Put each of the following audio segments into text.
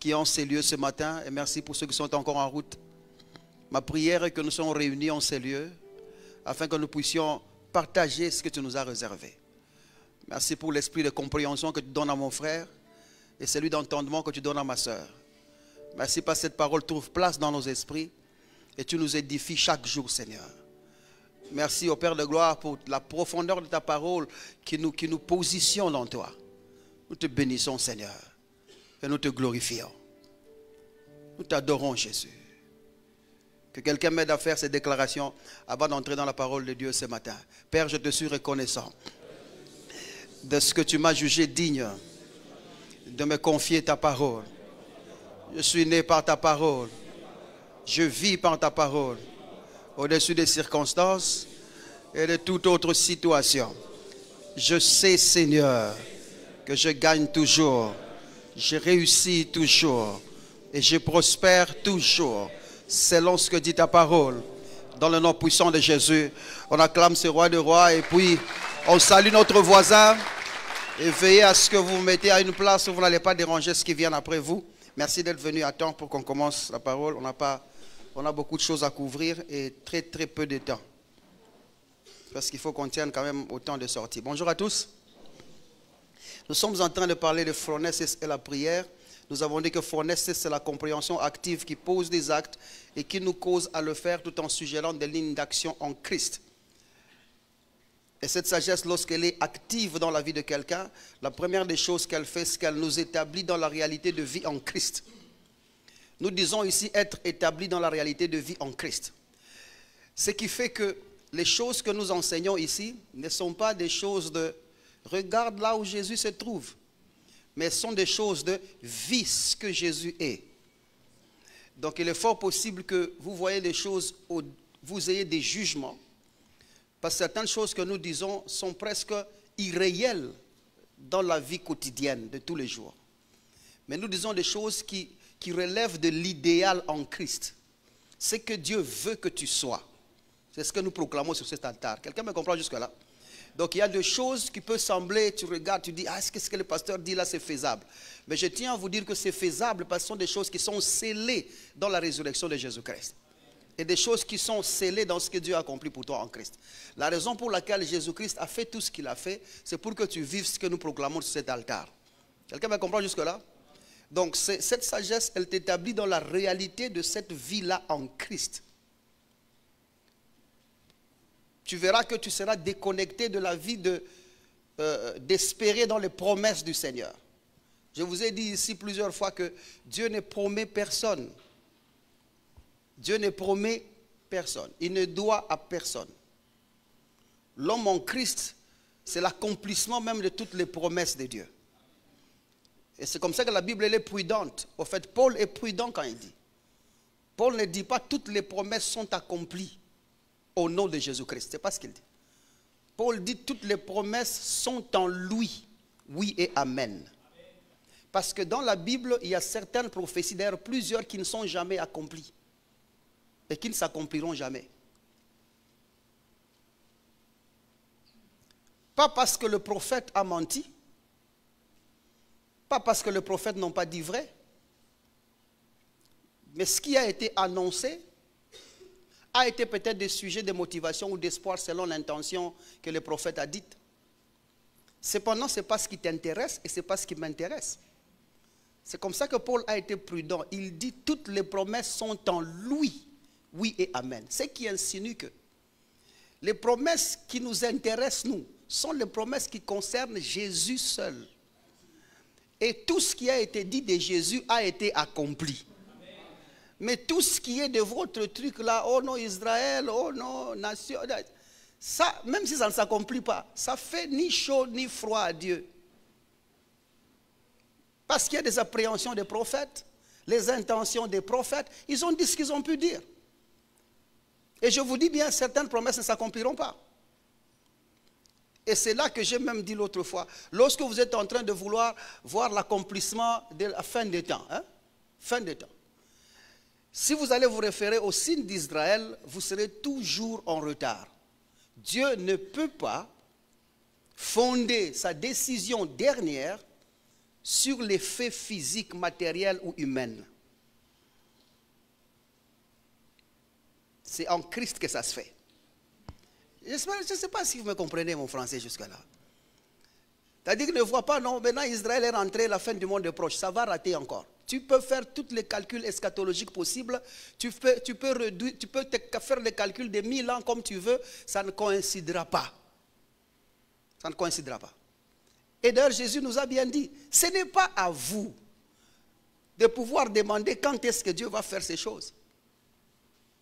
qui est en ces lieux ce matin. Et merci pour ceux qui sont encore en route. Ma prière est que nous soyons réunis en ces lieux afin que nous puissions partager ce que tu nous as réservé. Merci pour l'esprit de compréhension que tu donnes à mon frère et celui d'entendement que tu donnes à ma soeur. Merci parce que cette parole trouve place dans nos esprits et tu nous édifies chaque jour, Seigneur. Merci au Père de gloire pour la profondeur de ta parole qui nous positionne en toi. Nous te bénissons, Seigneur, et nous te glorifions. Nous t'adorons, Jésus. Que quelqu'un m'aide à faire ces déclarations avant d'entrer dans la parole de Dieu ce matin. Père, je te suis reconnaissant de ce que tu m'as jugé digne de me confier ta parole. Je suis né par ta parole. Je vis par ta parole. Au-dessus des circonstances et de toute autre situation. Je sais, Seigneur, que je gagne toujours. Je réussis toujours. Et je prospère toujours. Selon ce que dit ta parole. Dans le nom puissant de Jésus, on acclame ce roi de rois et puis on salue notre voisin. Et veillez à ce que vous vous mettez à une place où vous n'allez pas déranger ce qui vient après vous. Merci d'être venu à temps pour qu'on commence la parole. On a beaucoup de choses à couvrir et très peu de temps. Parce qu'il faut qu'on tienne quand même au temps de sortie. Bonjour à tous. Nous sommes en train de parler de phronesis et la prière. Nous avons dit que phronesis, c'est la compréhension active qui pose des actes et qui nous cause à le faire tout en suggérant des lignes d'action en Christ. Et cette sagesse, lorsqu'elle est active dans la vie de quelqu'un, la première des choses qu'elle fait, c'est qu'elle nous établit dans la réalité de vie en Christ. Nous disons ici être établis dans la réalité de vie en Christ. Ce qui fait que les choses que nous enseignons ici ne sont pas des choses de « regarde là où Jésus se trouve », mais sont des choses de « vie ce que Jésus est ». Donc il est fort possible que vous voyez des choses, vous ayez des jugements, parce que certaines choses que nous disons sont presque irréelles dans la vie quotidienne de tous les jours. Mais nous disons des choses qui relèvent de l'idéal en Christ. C'est que Dieu veut que tu sois. C'est ce que nous proclamons sur cet altar. Quelqu'un me comprend jusque-là? Donc il y a des choses qui peuvent sembler, tu regardes, tu dis, est-ce que ce que le pasteur dit là c'est faisable? Mais je tiens à vous dire que c'est faisable parce que ce sont des choses qui sont scellées dans la résurrection de Jésus-Christ. Et des choses qui sont scellées dans ce que Dieu a accompli pour toi en Christ. La raison pour laquelle Jésus-Christ a fait tout ce qu'il a fait, c'est pour que tu vives ce que nous proclamons sur cet altar. Quelqu'un me comprend jusque-là? Donc cette sagesse, elle t'établit dans la réalité de cette vie-là en Christ. Tu verras que tu seras déconnecté de la vie d'espérer dans les promesses du Seigneur. Je vous ai dit ici plusieurs fois que Dieu ne promet personne. Dieu ne promet personne. Il ne doit à personne. L'homme en Christ, c'est l'accomplissement même de toutes les promesses de Dieu. Et c'est comme ça que la Bible elle est prudente. Au fait, Paul est prudent quand il dit. Paul ne dit pas toutes les promesses sont accomplies au nom de Jésus-Christ. Ce n'est pas ce qu'il dit. Paul dit toutes les promesses sont en lui. Oui et amen. Parce que dans la Bible, il y a certaines prophéties, d'ailleurs plusieurs qui ne sont jamais accomplies. Et qui ne s'accompliront jamais. Pas parce que le prophète a menti. Pas parce que le prophète n'a pas dit vrai. Mais ce qui a été annoncé a été peut-être des sujets de motivation ou d'espoir selon l'intention que le prophète a dite. Cependant, ce n'est pas ce qui t'intéresse et ce n'est pas ce qui m'intéresse. C'est comme ça que Paul a été prudent. Il dit toutes les promesses sont en lui. Oui et amen. Ce qui insinue que les promesses qui nous intéressent, nous, sont les promesses qui concernent Jésus seul. Et tout ce qui a été dit de Jésus a été accompli. Mais tout ce qui est de votre truc là, oh non Israël, oh non nation, ça, même si ça ne s'accomplit pas, ça fait ni chaud ni froid à Dieu. Parce qu'il y a des appréhensions des prophètes, les intentions des prophètes, ils ont dit ce qu'ils ont pu dire. Et je vous dis bien, certaines promesses ne s'accompliront pas. Et c'est là que j'ai même dit l'autre fois, lorsque vous êtes en train de vouloir voir l'accomplissement de la fin des temps, fin des temps, si vous allez vous référer au signe d'Israël, vous serez toujours en retard. Dieu ne peut pas fonder sa décision dernière sur les faits physiques, matériels ou humains. C'est en Christ que ça se fait. Je ne sais pas si vous me comprenez mon français jusque-là. C'est-à-dire qu'il ne voit pas, non, maintenant Israël est rentré, la fin du monde est proche, ça va rater encore. Tu peux faire tous les calculs eschatologiques possibles, tu peux faire les calculs de 1000 ans comme tu veux, ça ne coïncidera pas. Ça ne coïncidera pas. Et d'ailleurs, Jésus nous a bien dit, ce n'est pas à vous de pouvoir demander quand est-ce que Dieu va faire ces choses.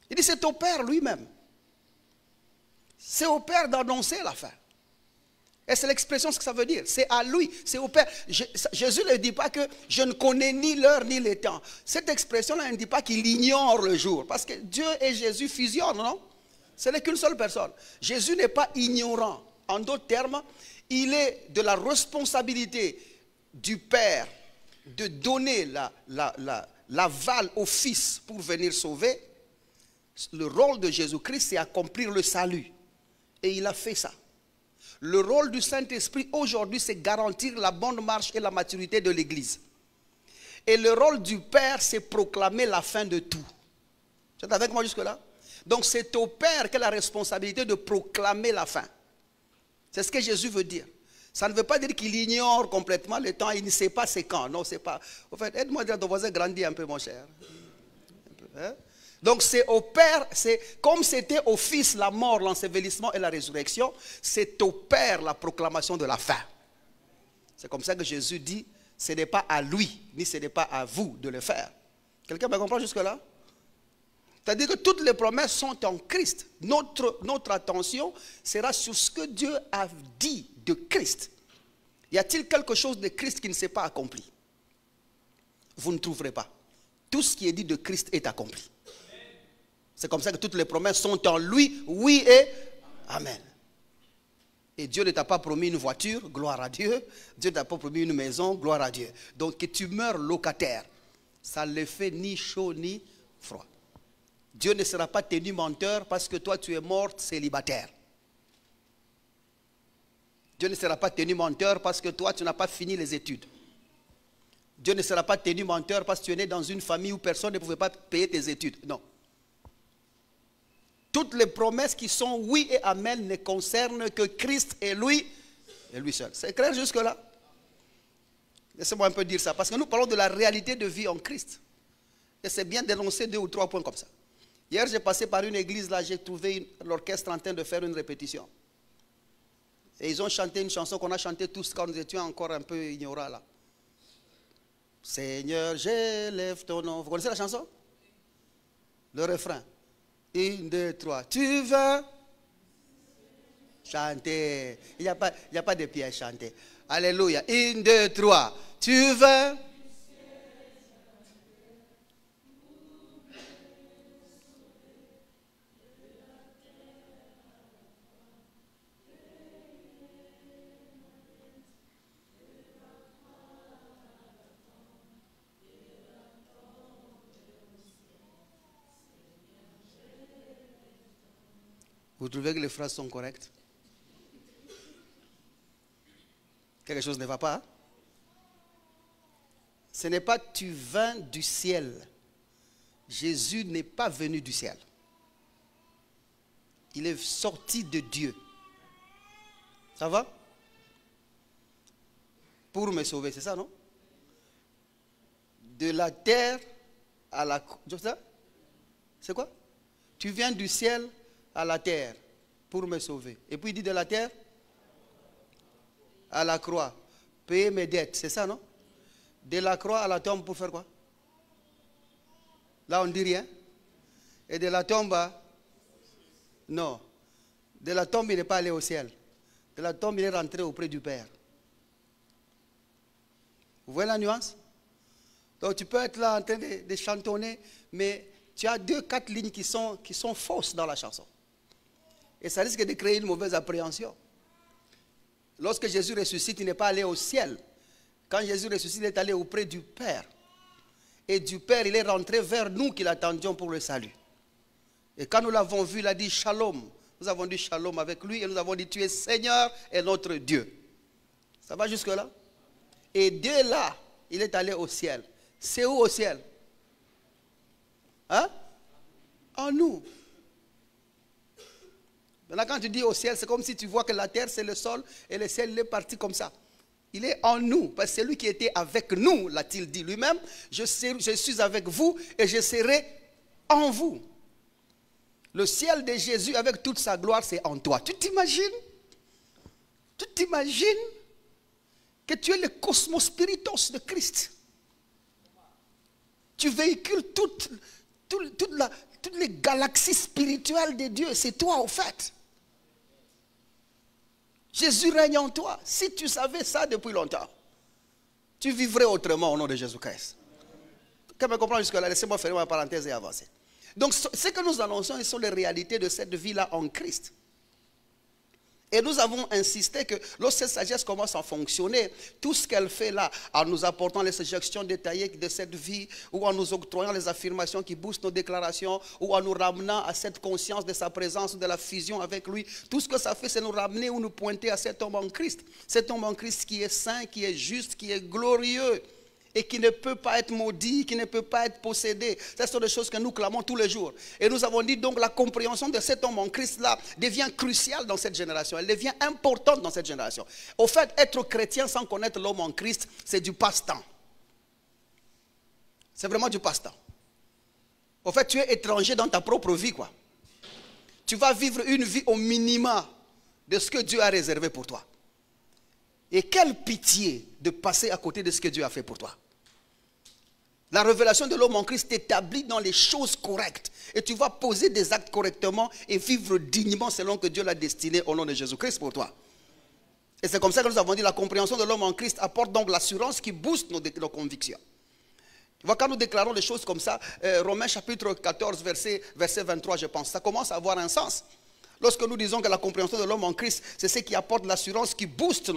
Il dit, c'est au Père lui-même. C'est au Père d'annoncer la fin. Et c'est l'expression ce que ça veut dire. C'est à lui, c'est au Père. Jésus ne dit pas que je ne connais ni l'heure ni le temps. Cette expression-là ne dit pas qu'il ignore le jour. Parce que Dieu et Jésus fusionnent, non? Ce n'est qu'une seule personne. Jésus n'est pas ignorant. En d'autres termes, il est de la responsabilité du Père de donner l'aval au Fils pour venir sauver. Le rôle de Jésus-Christ, c'est accomplir le salut. Et il a fait ça. Le rôle du Saint-Esprit aujourd'hui, c'est garantir la bonne marche et la maturité de l'Église. Et le rôle du Père, c'est proclamer la fin de tout. Tu es avec moi jusque-là? Donc c'est au Père qui a la responsabilité de proclamer la fin. C'est ce que Jésus veut dire. Ça ne veut pas dire qu'il ignore complètement le temps, il ne sait pas c'est quand. Non, c'est pas. En fait, aide-moi à dire à ton voisin, grandis un peu mon cher. Un peu, hein? Donc c'est au Père, c'est comme c'était au Fils la mort, l'ensevelissement et la résurrection, c'est au Père la proclamation de la fin. C'est comme ça que Jésus dit, ce n'est pas à lui, ni ce n'est pas à vous de le faire. Quelqu'un me comprend jusque-là? C'est-à-dire que toutes les promesses sont en Christ. Notre attention sera sur ce que Dieu a dit de Christ. Y a-t-il quelque chose de Christ qui ne s'est pas accompli? Vous ne trouverez pas. Tout ce qui est dit de Christ est accompli. C'est comme ça que toutes les promesses sont en lui, oui et amen. Et Dieu ne t'a pas promis une voiture, gloire à Dieu. Dieu ne t'a pas promis une maison, gloire à Dieu. Donc que tu meurs locataire, ça ne le fait ni chaud ni froid. Dieu ne sera pas tenu menteur parce que toi tu es morte célibataire. Dieu ne sera pas tenu menteur parce que toi tu n'as pas fini les études. Dieu ne sera pas tenu menteur parce que tu es né dans une famille où personne ne pouvait pas payer tes études. Non. Toutes les promesses qui sont oui et amen ne concernent que Christ et lui seul. C'est clair jusque-là? Laissez-moi un peu dire ça. Parce que nous parlons de la réalité de vie en Christ. Et c'est bien d'énoncer 2 ou 3 points comme ça. Hier, j'ai passé par une église, là, j'ai trouvé l'orchestre en train de faire une répétition. Et ils ont chanté une chanson qu'on a chantée tous quand nous étions encore un peu ignorants là. Seigneur, j'élève ton nom. Vous connaissez la chanson? Le refrain. 1, 2, 3. Tu veux chanter. Il n'y a pas de pièces chanter. Alléluia. 1, 2, 3. Tu veux. Vous trouvez que les phrases sont correctes? Quelque chose ne va pas? Hein? Ce n'est pas tu viens du ciel. Jésus n'est pas venu du ciel. Il est sorti de Dieu. Ça va? Pour me sauver, c'est ça, non? De la terre à la croix. C'est quoi? Tu viens du ciel à la terre pour me sauver. Et puis il dit de la terre à la croix, payer mes dettes, c'est ça, non? De la croix à la tombe pour faire quoi? Là on ne dit rien. Et de la tombe à... Non. De la tombe il n'est pas allé au ciel. De la tombe il est rentré auprès du Père. Vous voyez la nuance? Donc tu peux être là en train de chantonner, mais tu as 2-4 lignes qui sont fausses dans la chanson. Et ça risque de créer une mauvaise appréhension. Lorsque Jésus ressuscite, il n'est pas allé au ciel. Quand Jésus ressuscite, il est allé auprès du Père. Et du Père, il est rentré vers nous qui l'attendions pour le salut. Et quand nous l'avons vu, il a dit Shalom. Nous avons dit Shalom avec lui et nous avons dit tu es Seigneur et notre Dieu. Ça va jusque-là? Et de là, il est allé au ciel. C'est où au ciel? Hein? En nous. Maintenant, quand tu dis au ciel, c'est comme si tu vois que la terre, c'est le sol, et le ciel, il est parti comme ça. Il est en nous, parce que c'est lui qui était avec nous, l'a-t-il dit lui-même. Je suis avec vous et je serai en vous. Le ciel de Jésus, avec toute sa gloire, c'est en toi. Tu t'imagines? Tu t'imagines que tu es le cosmos spiritos de Christ? Tu véhicules toutes les galaxies spirituelles de Dieu. C'est toi, au fait. Jésus règne en toi. Si tu savais ça depuis longtemps, tu vivrais autrement au nom de Jésus-Christ. Quand me comprends jusque-là, laissez-moi faire ma parenthèse et avancer. Donc, ce que nous annonçons, ce sont les réalités de cette vie-là en Christ. Et nous avons insisté que lorsque cette sagesse commence à fonctionner, tout ce qu'elle fait là, en nous apportant les suggestions détaillées de cette vie, ou en nous octroyant les affirmations qui boostent nos déclarations, ou en nous ramenant à cette conscience de sa présence, de la fusion avec lui, tout ce que ça fait, c'est nous ramener ou nous pointer à cet homme en Christ. Cet homme en Christ qui est saint, qui est juste, qui est glorieux, et qui ne peut pas être maudit, qui ne peut pas être possédé. Ce sont des choses que nous clamons tous les jours. Et nous avons dit donc la compréhension de cet homme en Christ-là devient cruciale dans cette génération. Elle devient importante dans cette génération. Au fait, être chrétien sans connaître l'homme en Christ, c'est du passe-temps. C'est vraiment du passe-temps. Au fait, tu es étranger dans ta propre vie, quoi. Tu vas vivre une vie au minimum de ce que Dieu a réservé pour toi. Et quelle pitié de passer à côté de ce que Dieu a fait pour toi. La révélation de l'homme en Christ t'établit dans les choses correctes. Et tu vas poser des actes correctement et vivre dignement selon que Dieu l'a destiné au nom de Jésus-Christ pour toi. Et c'est comme ça que nous avons dit la compréhension de l'homme en Christ apporte donc l'assurance qui booste nos convictions. Tu vois, quand nous déclarons des choses comme ça, Romains chapitre 14, verset 23, je pense, ça commence à avoir un sens. Lorsque nous disons que la compréhension de l'homme en Christ, c'est ce qui apporte l'assurance qui booste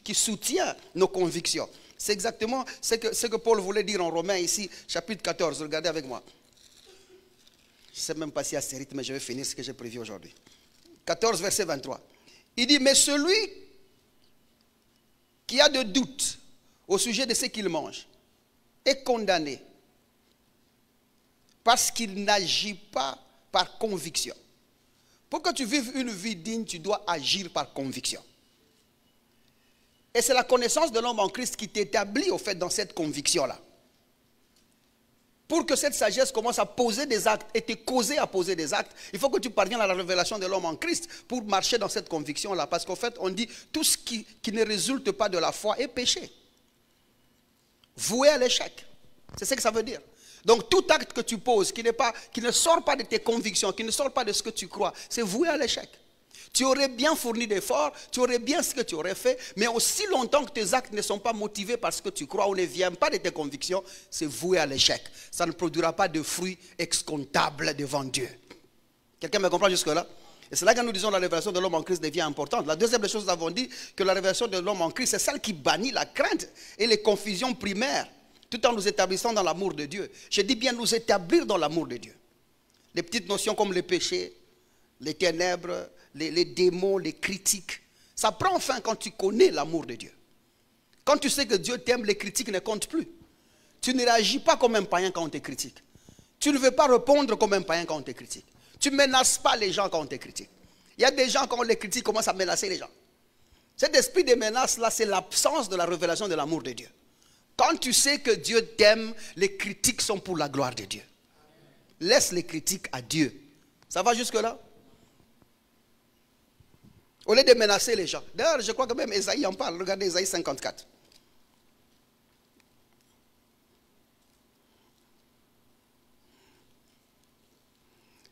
qui soutient nos convictions. C'est exactement ce que Paul voulait dire en Romains ici, chapitre 14. Regardez avec moi. Je ne sais même pas si à ce rythme, mais je vais finir ce que j'ai prévu aujourd'hui. 14, verset 23. Il dit, mais celui qui a de doutes au sujet de ce qu'il mange est condamné parce qu'il n'agit pas par conviction. Pour que tu vives une vie digne, tu dois agir par conviction. Et c'est la connaissance de l'homme en Christ qui t'établit au fait dans cette conviction-là. Pour que cette sagesse commence à poser des actes et te causer à poser des actes, il faut que tu parviennes à la révélation de l'homme en Christ pour marcher dans cette conviction-là. Parce qu'en fait, on dit tout ce qui ne résulte pas de la foi est péché. Voué à l'échec. C'est ce que ça veut dire. Donc tout acte que tu poses qui ne sort pas de tes convictions, qui ne sort pas de ce que tu crois, c'est voué à l'échec. Tu aurais bien fourni d'efforts, tu aurais bien ce que tu aurais fait, mais aussi longtemps que tes actes ne sont pas motivés par ce que tu crois ou ne viennent pas de tes convictions, c'est voué à l'échec. Ça ne produira pas de fruits excomptables devant Dieu. Quelqu'un me comprend jusque-là? Et c'est là que nous disons que la révélation de l'homme en Christ devient importante. La deuxième des choses, nous avons dit que la révélation de l'homme en Christ, c'est celle qui bannit la crainte et les confusions primaires, tout en nous établissant dans l'amour de Dieu. Je dis bien nous établir dans l'amour de Dieu. Les petites notions comme le péché, les ténèbres, les démons, les critiques. Ça prend fin quand tu connais l'amour de Dieu. Quand tu sais que Dieu t'aime, les critiques ne comptent plus. Tu ne réagis pas comme un païen quand on te critique. Tu ne veux pas répondre comme un païen quand on te critique. Tu ne menaces pas les gens quand on te critique. Il y a des gens, quand on les critique, commencent à menacer les gens. Cet esprit de menace-là, c'est l'absence de la révélation de l'amour de Dieu. Quand tu sais que Dieu t'aime, les critiques sont pour la gloire de Dieu. Laisse les critiques à Dieu. Ça va jusque-là? Au lieu de menacer les gens. D'ailleurs, je crois que même Esaïe en parle. Regardez Esaïe 54.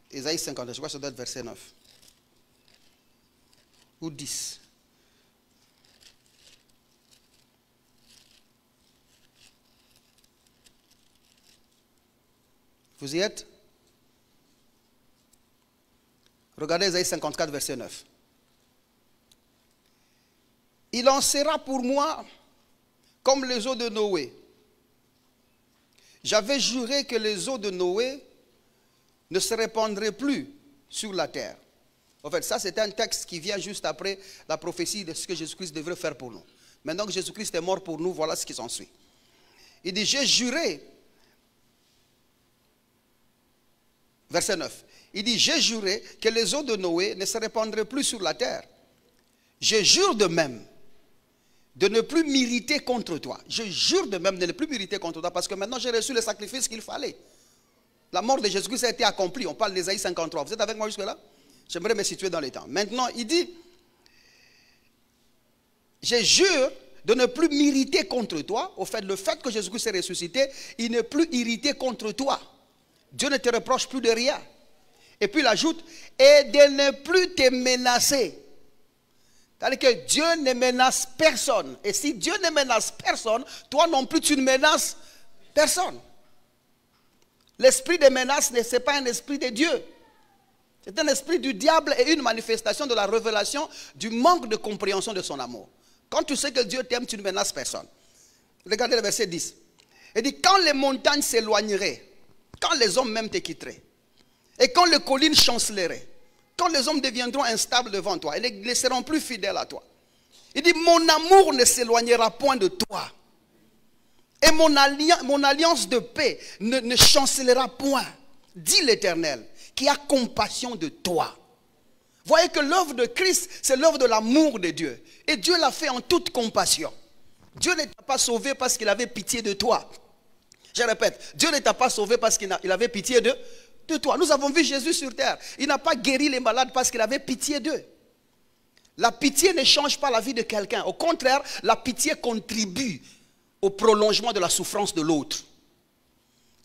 Esaïe 50, je crois que ça doit être verset 9. Ou 10. Vous y êtes? Regardez Esaïe 54, verset 9. Il en sera pour moi comme les eaux de Noé. J'avais juré que les eaux de Noé ne se répandraient plus sur la terre. En fait, ça c'est un texte qui vient juste après la prophétie de ce que Jésus-Christ devrait faire pour nous. Maintenant que Jésus-Christ est mort pour nous, voilà ce qui s'ensuit. Il dit, j'ai juré. Verset 9. Il dit, j'ai juré que les eaux de Noé ne se répandraient plus sur la terre. Je jure de même de ne plus m'irriter contre toi. Je jure de même de ne plus m'irriter contre toi parce que maintenant j'ai reçu le sacrifice qu'il fallait. La mort de Jésus-Christ a été accomplie. On parle d'Ésaïe 53. Vous êtes avec moi jusque-là? J'aimerais me situer dans les temps. Maintenant, il dit, je jure de ne plus m'irriter contre toi. Au fait, le fait que Jésus-Christ est ressuscité, il n'est plus irrité contre toi. Dieu ne te reproche plus de rien. Et puis il ajoute, et de ne plus te menacer. C'est-à-dire que Dieu ne menace personne. Et si Dieu ne menace personne, toi non plus tu ne menaces personne. L'esprit de menace, ce n'est pas un esprit de Dieu. C'est un esprit du diable et une manifestation de la révélation du manque de compréhension de son amour. Quand tu sais que Dieu t'aime, tu ne menaces personne. Regardez le verset 10. Il dit, quand les montagnes s'éloigneraient, quand les hommes même te quitteraient, et quand les collines chanceleraient, quand les hommes deviendront instables devant toi, et ne seront plus fidèles à toi. Il dit, mon amour ne s'éloignera point de toi. Et mon alliance de paix ne chancelera point, dit l'Éternel, qui a compassion de toi. Voyez que l'œuvre de Christ, c'est l'œuvre de l'amour de Dieu. Et Dieu l'a fait en toute compassion. Dieu ne t'a pas sauvé parce qu'il avait pitié de toi. Je répète, Dieu ne t'a pas sauvé parce qu'il avait pitié de toi. Nous avons vu Jésus sur terre. Il n'a pas guéri les malades parce qu'il avait pitié d'eux. La pitié ne change pas la vie de quelqu'un. Au contraire, la pitié contribue au prolongement de la souffrance de l'autre.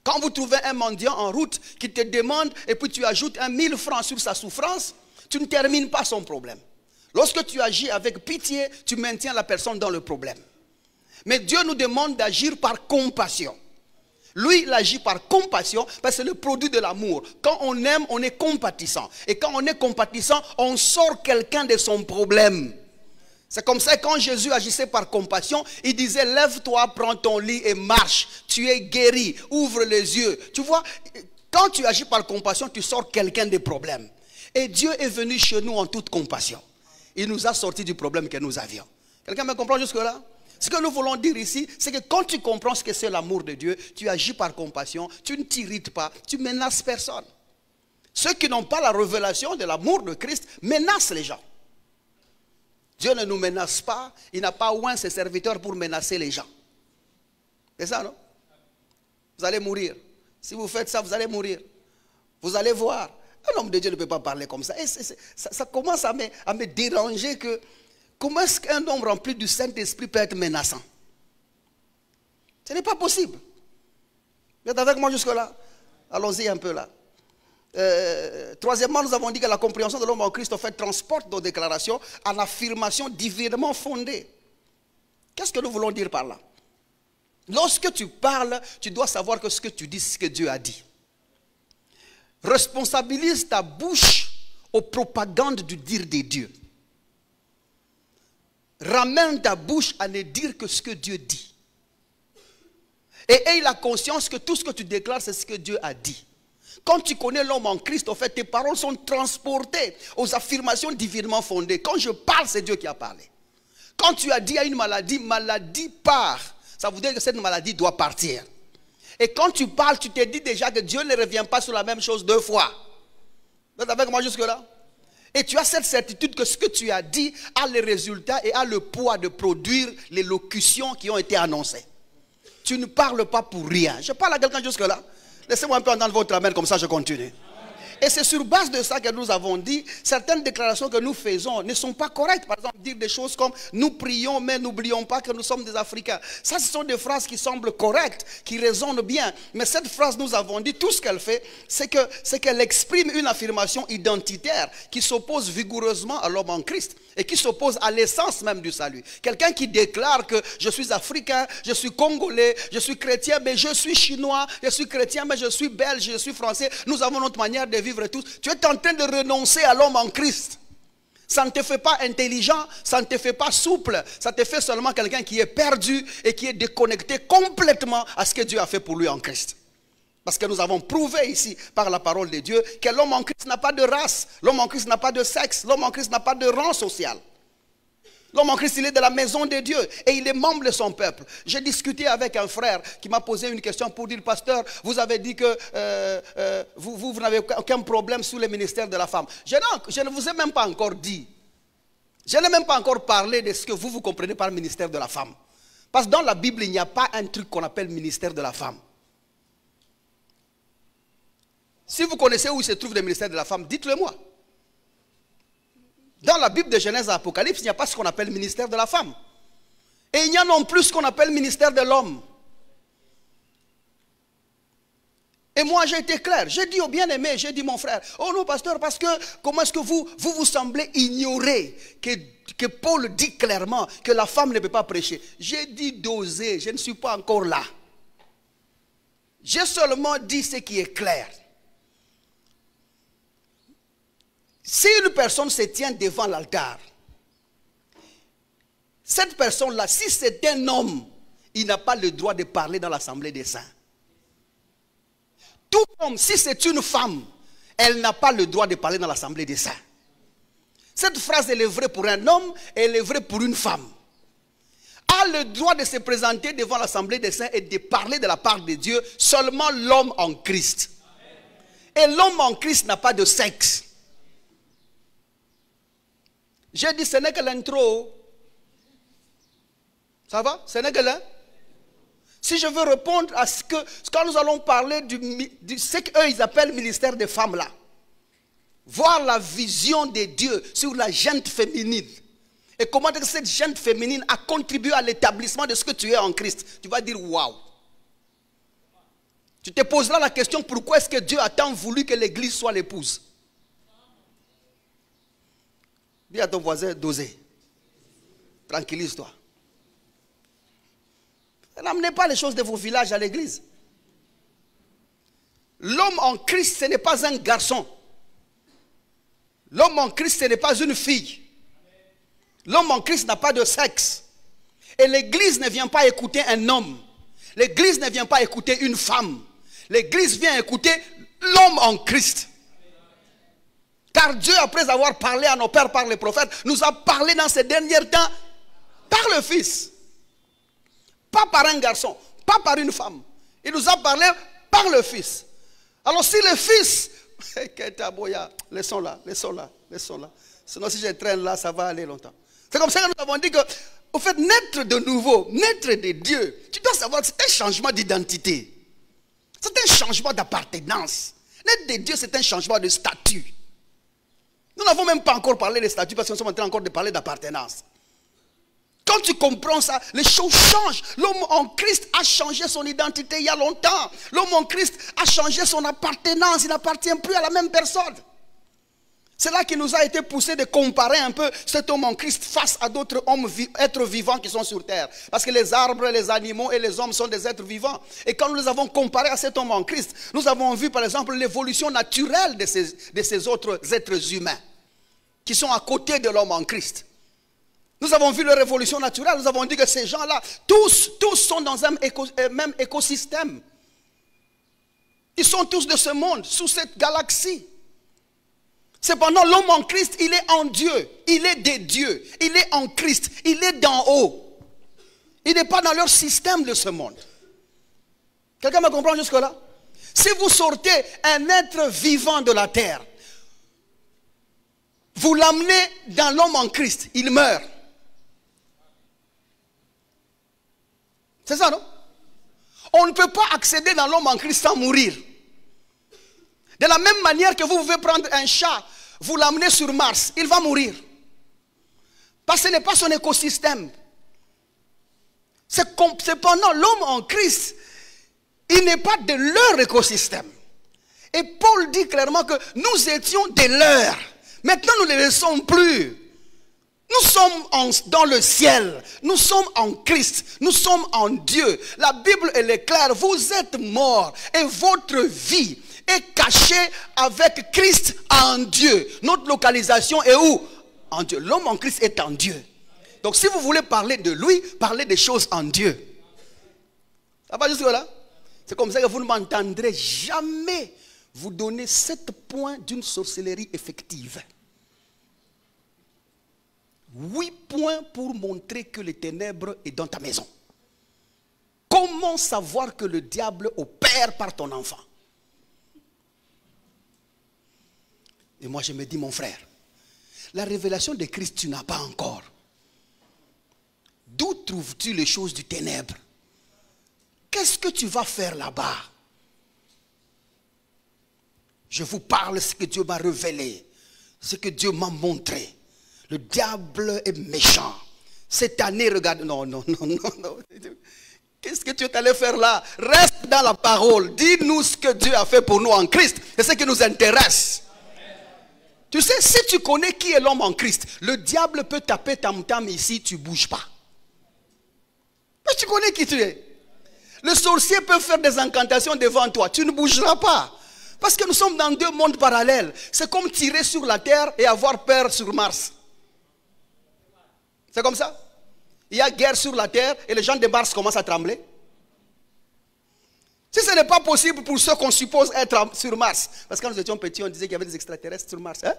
Quand vous trouvez un mendiant en route qui te demande et puis tu ajoutes 1000 francs sur sa souffrance, tu ne termines pas son problème. Lorsque tu agis avec pitié, tu maintiens la personne dans le problème. Mais Dieu nous demande d'agir par compassion. Lui, il agit par compassion parce que c'est le produit de l'amour. Quand on aime, on est compatissant. Et quand on est compatissant, on sort quelqu'un de son problème. C'est comme ça que quand Jésus agissait par compassion, il disait, lève-toi, prends ton lit et marche. Tu es guéri, ouvre les yeux. Tu vois, quand tu agis par compassion, tu sors quelqu'un des problèmes. Et Dieu est venu chez nous en toute compassion. Il nous a sortis du problème que nous avions. Quelqu'un me comprend jusque-là? Ce que nous voulons dire ici, c'est que quand tu comprends ce que c'est l'amour de Dieu, tu agis par compassion, tu ne t'irrites pas, tu ne menaces personne. Ceux qui n'ont pas la révélation de l'amour de Christ menacent les gens. Dieu ne nous menace pas, il n'a pas oint ses serviteurs pour menacer les gens. C'est ça, non? Vous allez mourir. Si vous faites ça, vous allez mourir. Vous allez voir. Un homme de Dieu ne peut pas parler comme ça. Et ça commence à me déranger que comment est-ce qu'un homme rempli du Saint-Esprit peut être menaçant? Ce n'est pas possible. Vous êtes avec moi jusque-là? Allons-y un peu là. Troisièmement, nous avons dit que la compréhension de l'homme en Christ, en fait, transporte nos déclarations en affirmation divinement fondée. Qu'est-ce que nous voulons dire par là? Lorsque tu parles, tu dois savoir que ce que tu dis, c'est ce que Dieu a dit. Responsabilise ta bouche aux propagandes du dire des dieux. Ramène ta bouche à ne dire que ce que Dieu dit. Et aie la conscience que tout ce que tu déclares, c'est ce que Dieu a dit. Quand tu connais l'homme en Christ, en fait, tes paroles sont transportées aux affirmations divinement fondées. Quand je parle, c'est Dieu qui a parlé. Quand tu as dit à une maladie, maladie part. Ça veut dire que cette maladie doit partir. Et quand tu parles, tu te dis déjà que Dieu ne revient pas sur la même chose 2 fois. Vous êtes avec moi jusque-là? Et tu as cette certitude que ce que tu as dit a les résultats et a le poids de produire les locutions qui ont été annoncées. Tu ne parles pas pour rien. Je parle à quelqu'un jusque-là. Laissez-moi un peu entendre votre amen, comme ça je continue. Et c'est sur base de ça que nous avons dit, certaines déclarations que nous faisons ne sont pas correctes. Par exemple, dire des choses comme « nous prions, mais n'oublions pas que nous sommes des Africains ». Ça, ce sont des phrases qui semblent correctes, qui résonnent bien. Mais cette phrase, nous avons dit, tout ce qu'elle fait, c'est qu'elle exprime une affirmation identitaire qui s'oppose vigoureusement à l'homme en Christ et qui s'oppose à l'essence même du salut. Quelqu'un qui déclare que je suis africain, je suis congolais, je suis chrétien, mais je suis chinois, je suis chrétien, mais je suis belge, je suis français, nous avons notre manière de vivre tous. Tu es en train de renoncer à l'homme en Christ. Ça ne te fait pas intelligent, ça ne te fait pas souple, ça te fait seulement quelqu'un qui est perdu et qui est déconnecté complètement à ce que Dieu a fait pour lui en Christ. Parce que nous avons prouvé ici, par la parole de Dieu, que l'homme en Christ n'a pas de race, l'homme en Christ n'a pas de sexe, l'homme en Christ n'a pas de rang social. L'homme en Christ, il est de la maison de Dieu et il est membre de son peuple. J'ai discuté avec un frère qui m'a posé une question pour dire, pasteur, vous avez dit que vous n'avez aucun problème sur le ministère de la femme. Je ne vous ai même pas encore dit. Je n'ai même pas encore parlé de ce que vous comprenez par ministère de la femme. Parce que dans la Bible, il n'y a pas un truc qu'on appelle ministère de la femme. Si vous connaissez où se trouve le ministère de la femme, dites-le moi. Dans la Bible de Genèse à Apocalypse, il n'y a pas ce qu'on appelle ministère de la femme. Et il n'y a non plus ce qu'on appelle ministère de l'homme. Et moi j'ai été clair, j'ai dit au bien-aimé, j'ai dit mon frère, oh non pasteur, parce que comment est-ce que vous semblez ignorer que Paul dit clairement que la femme ne peut pas prêcher. J'ai dit d'oser, je ne suis pas encore là. J'ai seulement dit ce qui est clair. Si une personne se tient devant l'altar, cette personne-là, si c'est un homme, il n'a pas le droit de parler dans l'assemblée des saints. Tout homme, si c'est une femme, elle n'a pas le droit de parler dans l'assemblée des saints. Cette phrase, elle est vraie pour un homme et elle est vraie pour une femme. A le droit de se présenter devant l'assemblée des saints et de parler de la part de Dieu seulement l'homme en Christ. Et l'homme en Christ n'a pas de sexe. J'ai dit, ce n'est que l'intro. Ça va? Ce n'est que l'un. Si je veux répondre à ce que, quand nous allons parler de ce qu'eux ils appellent ministère des femmes là, voir la vision de Dieu sur la gente féminine et comment cette gente féminine a contribué à l'établissement de ce que tu es en Christ, tu vas dire waouh. Tu te poseras la question, pourquoi est-ce que Dieu a tant voulu que l'église soit l'épouse? Dis à ton voisin d'oser. Tranquillise-toi. N'amenez pas les choses de vos villages à l'église. L'homme en Christ, ce n'est pas un garçon. L'homme en Christ, ce n'est pas une fille. L'homme en Christ n'a pas de sexe. Et l'église ne vient pas écouter un homme. L'église ne vient pas écouter une femme. L'église vient écouter l'homme en Christ. Car Dieu, après avoir parlé à nos pères par les prophètes, nous a parlé dans ces derniers temps par le Fils. Pas par un garçon, pas par une femme. Il nous a parlé par le Fils. Alors si le Fils... Laissons-la. Sinon si je traîne là, ça va aller longtemps. C'est comme ça que nous avons dit que, au fait, naître de nouveau, naître de Dieu, tu dois savoir que c'est un changement d'identité. C'est un changement d'appartenance. Naître de Dieu, c'est un changement de statut. Nous n'avons même pas encore parlé de statut parce que nous sommes en train encore de parler d'appartenance. Quand tu comprends ça, les choses changent. L'homme en Christ a changé son identité il y a longtemps. L'homme en Christ a changé son appartenance. Il n'appartient plus à la même personne. C'est là qu'il nous a été poussé de comparer un peu cet homme en Christ face à d'autres hommes, êtres vivants qui sont sur terre. Parce que les arbres, les animaux et les hommes sont des êtres vivants. Et quand nous les avons comparés à cet homme en Christ, nous avons vu par exemple l'évolution naturelle de ces autres êtres humains qui sont à côté de l'homme en Christ. Nous avons vu leur évolution naturelle. Nous avons dit que ces gens-là, tous sont dans un même écosystème. Ils sont tous de ce monde, sous cette galaxie. Cependant, l'homme en Christ, il est en Dieu. Il est de Dieu. Il est en Christ. Il est d'en haut. Il n'est pas dans leur système de ce monde. Quelqu'un me comprend jusque-là? Si vous sortez un être vivant de la terre, vous l'amenez dans l'homme en Christ, il meurt. C'est ça, non? On ne peut pas accéder dans l'homme en Christ sans mourir. De la même manière que vous pouvez prendre un chat, vous l'amener sur Mars, il va mourir. Parce que ce n'est pas son écosystème. Cependant, l'homme en Christ, il n'est pas de leur écosystème. Et Paul dit clairement que nous étions de leur. Maintenant, nous ne les sommes plus. Nous sommes dans le ciel. Nous sommes en Christ. Nous sommes en Dieu. La Bible, elle est claire. Vous êtes morts et votre vie est cachée avec Christ en Dieu. Notre localisation est où? En Dieu. L'homme en Christ est en Dieu. Donc si vous voulez parler de lui, parlez des choses en Dieu. Ça va jusque là? C'est comme ça que vous ne m'entendrez jamais vous donner 7 points d'une sorcellerie effective. 8 points pour montrer que les ténèbres est dans ta maison. Comment savoir que le diable opère par ton enfant? Et moi je me dis, mon frère, la révélation de Christ tu n'as pas encore. D'où trouves-tu les choses du ténèbre? Qu'est-ce que tu vas faire là-bas? Je vous parle ce que Dieu m'a révélé, ce que Dieu m'a montré. Le diable est méchant. Cette année, regarde, non. Qu'est-ce que tu es allé faire là? Reste dans la parole. Dis-nous ce que Dieu a fait pour nous en Christ. C'est ce qui nous intéresse. Tu sais, si tu connais qui est l'homme en Christ, le diable peut taper tam-tam ici, tu ne bouges pas. Mais tu connais qui tu es. Le sorcier peut faire des incantations devant toi, tu ne bougeras pas. Parce que nous sommes dans 2 mondes parallèles. C'est comme tirer sur la terre et avoir peur sur Mars. C'est comme ça. Il y a guerre sur la terre et les gens de Mars commencent à trembler. Si ce n'est pas possible pour ceux qu'on suppose être sur Mars, parce que quand nous étions petits, on disait qu'il y avait des extraterrestres sur Mars. Hein?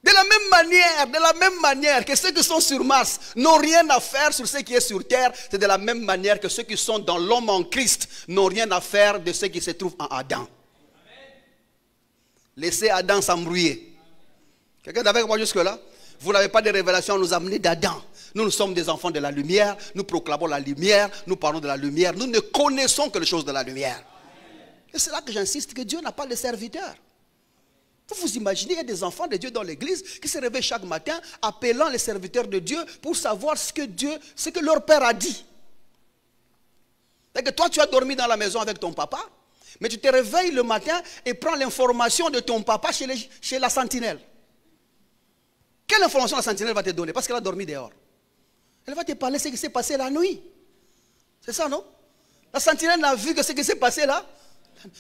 De la même manière que ceux qui sont sur Mars n'ont rien à faire sur ce qui est sur terre, c'est de la même manière que ceux qui sont dans l'homme en Christ n'ont rien à faire de ce qui se trouve en Adam. Laissez Adam s'embrouiller. Quelqu'un est avec moi jusque-là? Vous n'avez pas de révélation à nous amener d'Adam. Nous sommes des enfants de la lumière, nous proclamons la lumière, nous parlons de la lumière, nous ne connaissons que les choses de la lumière. Et c'est là que j'insiste que Dieu n'a pas de serviteurs. Vous vous imaginez, il y a des enfants de Dieu dans l'église qui se réveillent chaque matin appelant les serviteurs de Dieu pour savoir ce que leur père a dit. C'est que toi tu as dormi dans la maison avec ton papa, mais tu te réveilles le matin et prends l'information de ton papa chez la sentinelle. Quelle information la sentinelle va te donner? Parce qu'elle a dormi dehors. Elle va te parler de ce qui s'est passé la nuit. C'est ça, non? La sentinelle n'a vu que ce qui s'est passé là.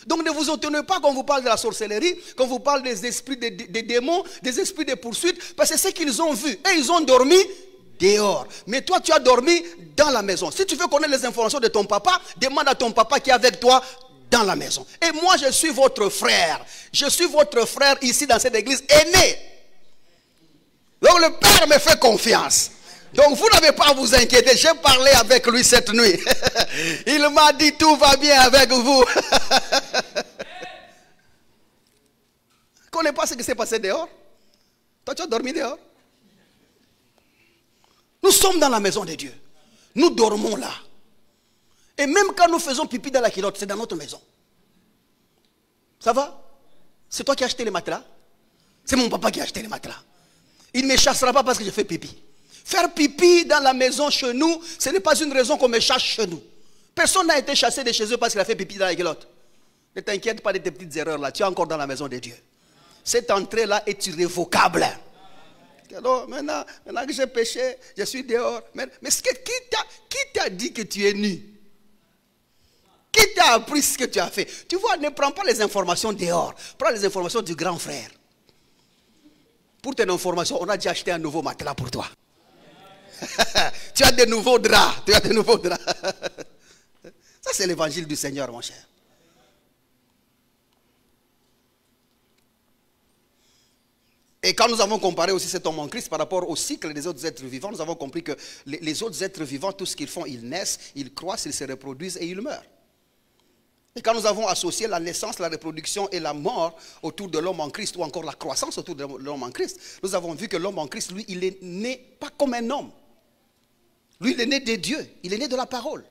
Donc ne vous étonnez pas quand on vous parle de la sorcellerie, quand on vous parle des esprits, des démons, des esprits de poursuite, parce que c'est ce qu'ils ont vu. Et ils ont dormi dehors. Mais toi, tu as dormi dans la maison. Si tu veux connaître les informations de ton papa, demande à ton papa qui est avec toi dans la maison. Et moi, je suis votre frère. Je suis votre frère ici dans cette église aîné. Donc le Père me fait confiance. Donc vous n'avez pas à vous inquiéter. J'ai parlé avec lui cette nuit. Il m'a dit tout va bien avec vous. Tu ne connais pas ce qui s'est passé dehors? Toi tu as dormi dehors? Nous sommes dans la maison de Dieu. Nous dormons là. Et même quand nous faisons pipi dans la culotte, c'est dans notre maison. Ça va? C'est toi qui as acheté les matelas? C'est mon papa qui a acheté les matelas. Il ne me chassera pas parce que je fais pipi. Faire pipi dans la maison chez nous, ce n'est pas une raison qu'on me chasse chez nous. Personne n'a été chassé de chez eux parce qu'il a fait pipi dans la culotte. Ne t'inquiète pas de tes petites erreurs là, tu es encore dans la maison de Dieu. Cette entrée-là est irrévocable. Alors, maintenant que j'ai péché, je suis dehors. Mais qui t'a dit que tu es nu? Qui t'a appris ce que tu as fait? Tu vois, ne prends pas les informations dehors. Prends les informations du grand frère. Pour tes informations, on a déjà acheté un nouveau matelas pour toi. Tu as de nouveaux draps. Tu as de nouveaux draps. Ça, c'est l'évangile du Seigneur, mon cher. Et quand nous avons comparé aussi cet homme en Christ par rapport au cycle des autres êtres vivants, nous avons compris que les autres êtres vivants, tout ce qu'ils font, ils naissent, ils croissent, ils se reproduisent et ils meurent. Et quand nous avons associé la naissance, la reproduction et la mort autour de l'homme en Christ, ou encore la croissance autour de l'homme en Christ, nous avons vu que l'homme en Christ, lui, il est né pas comme un homme. Lui, il est né de Dieu, il est né de la parole.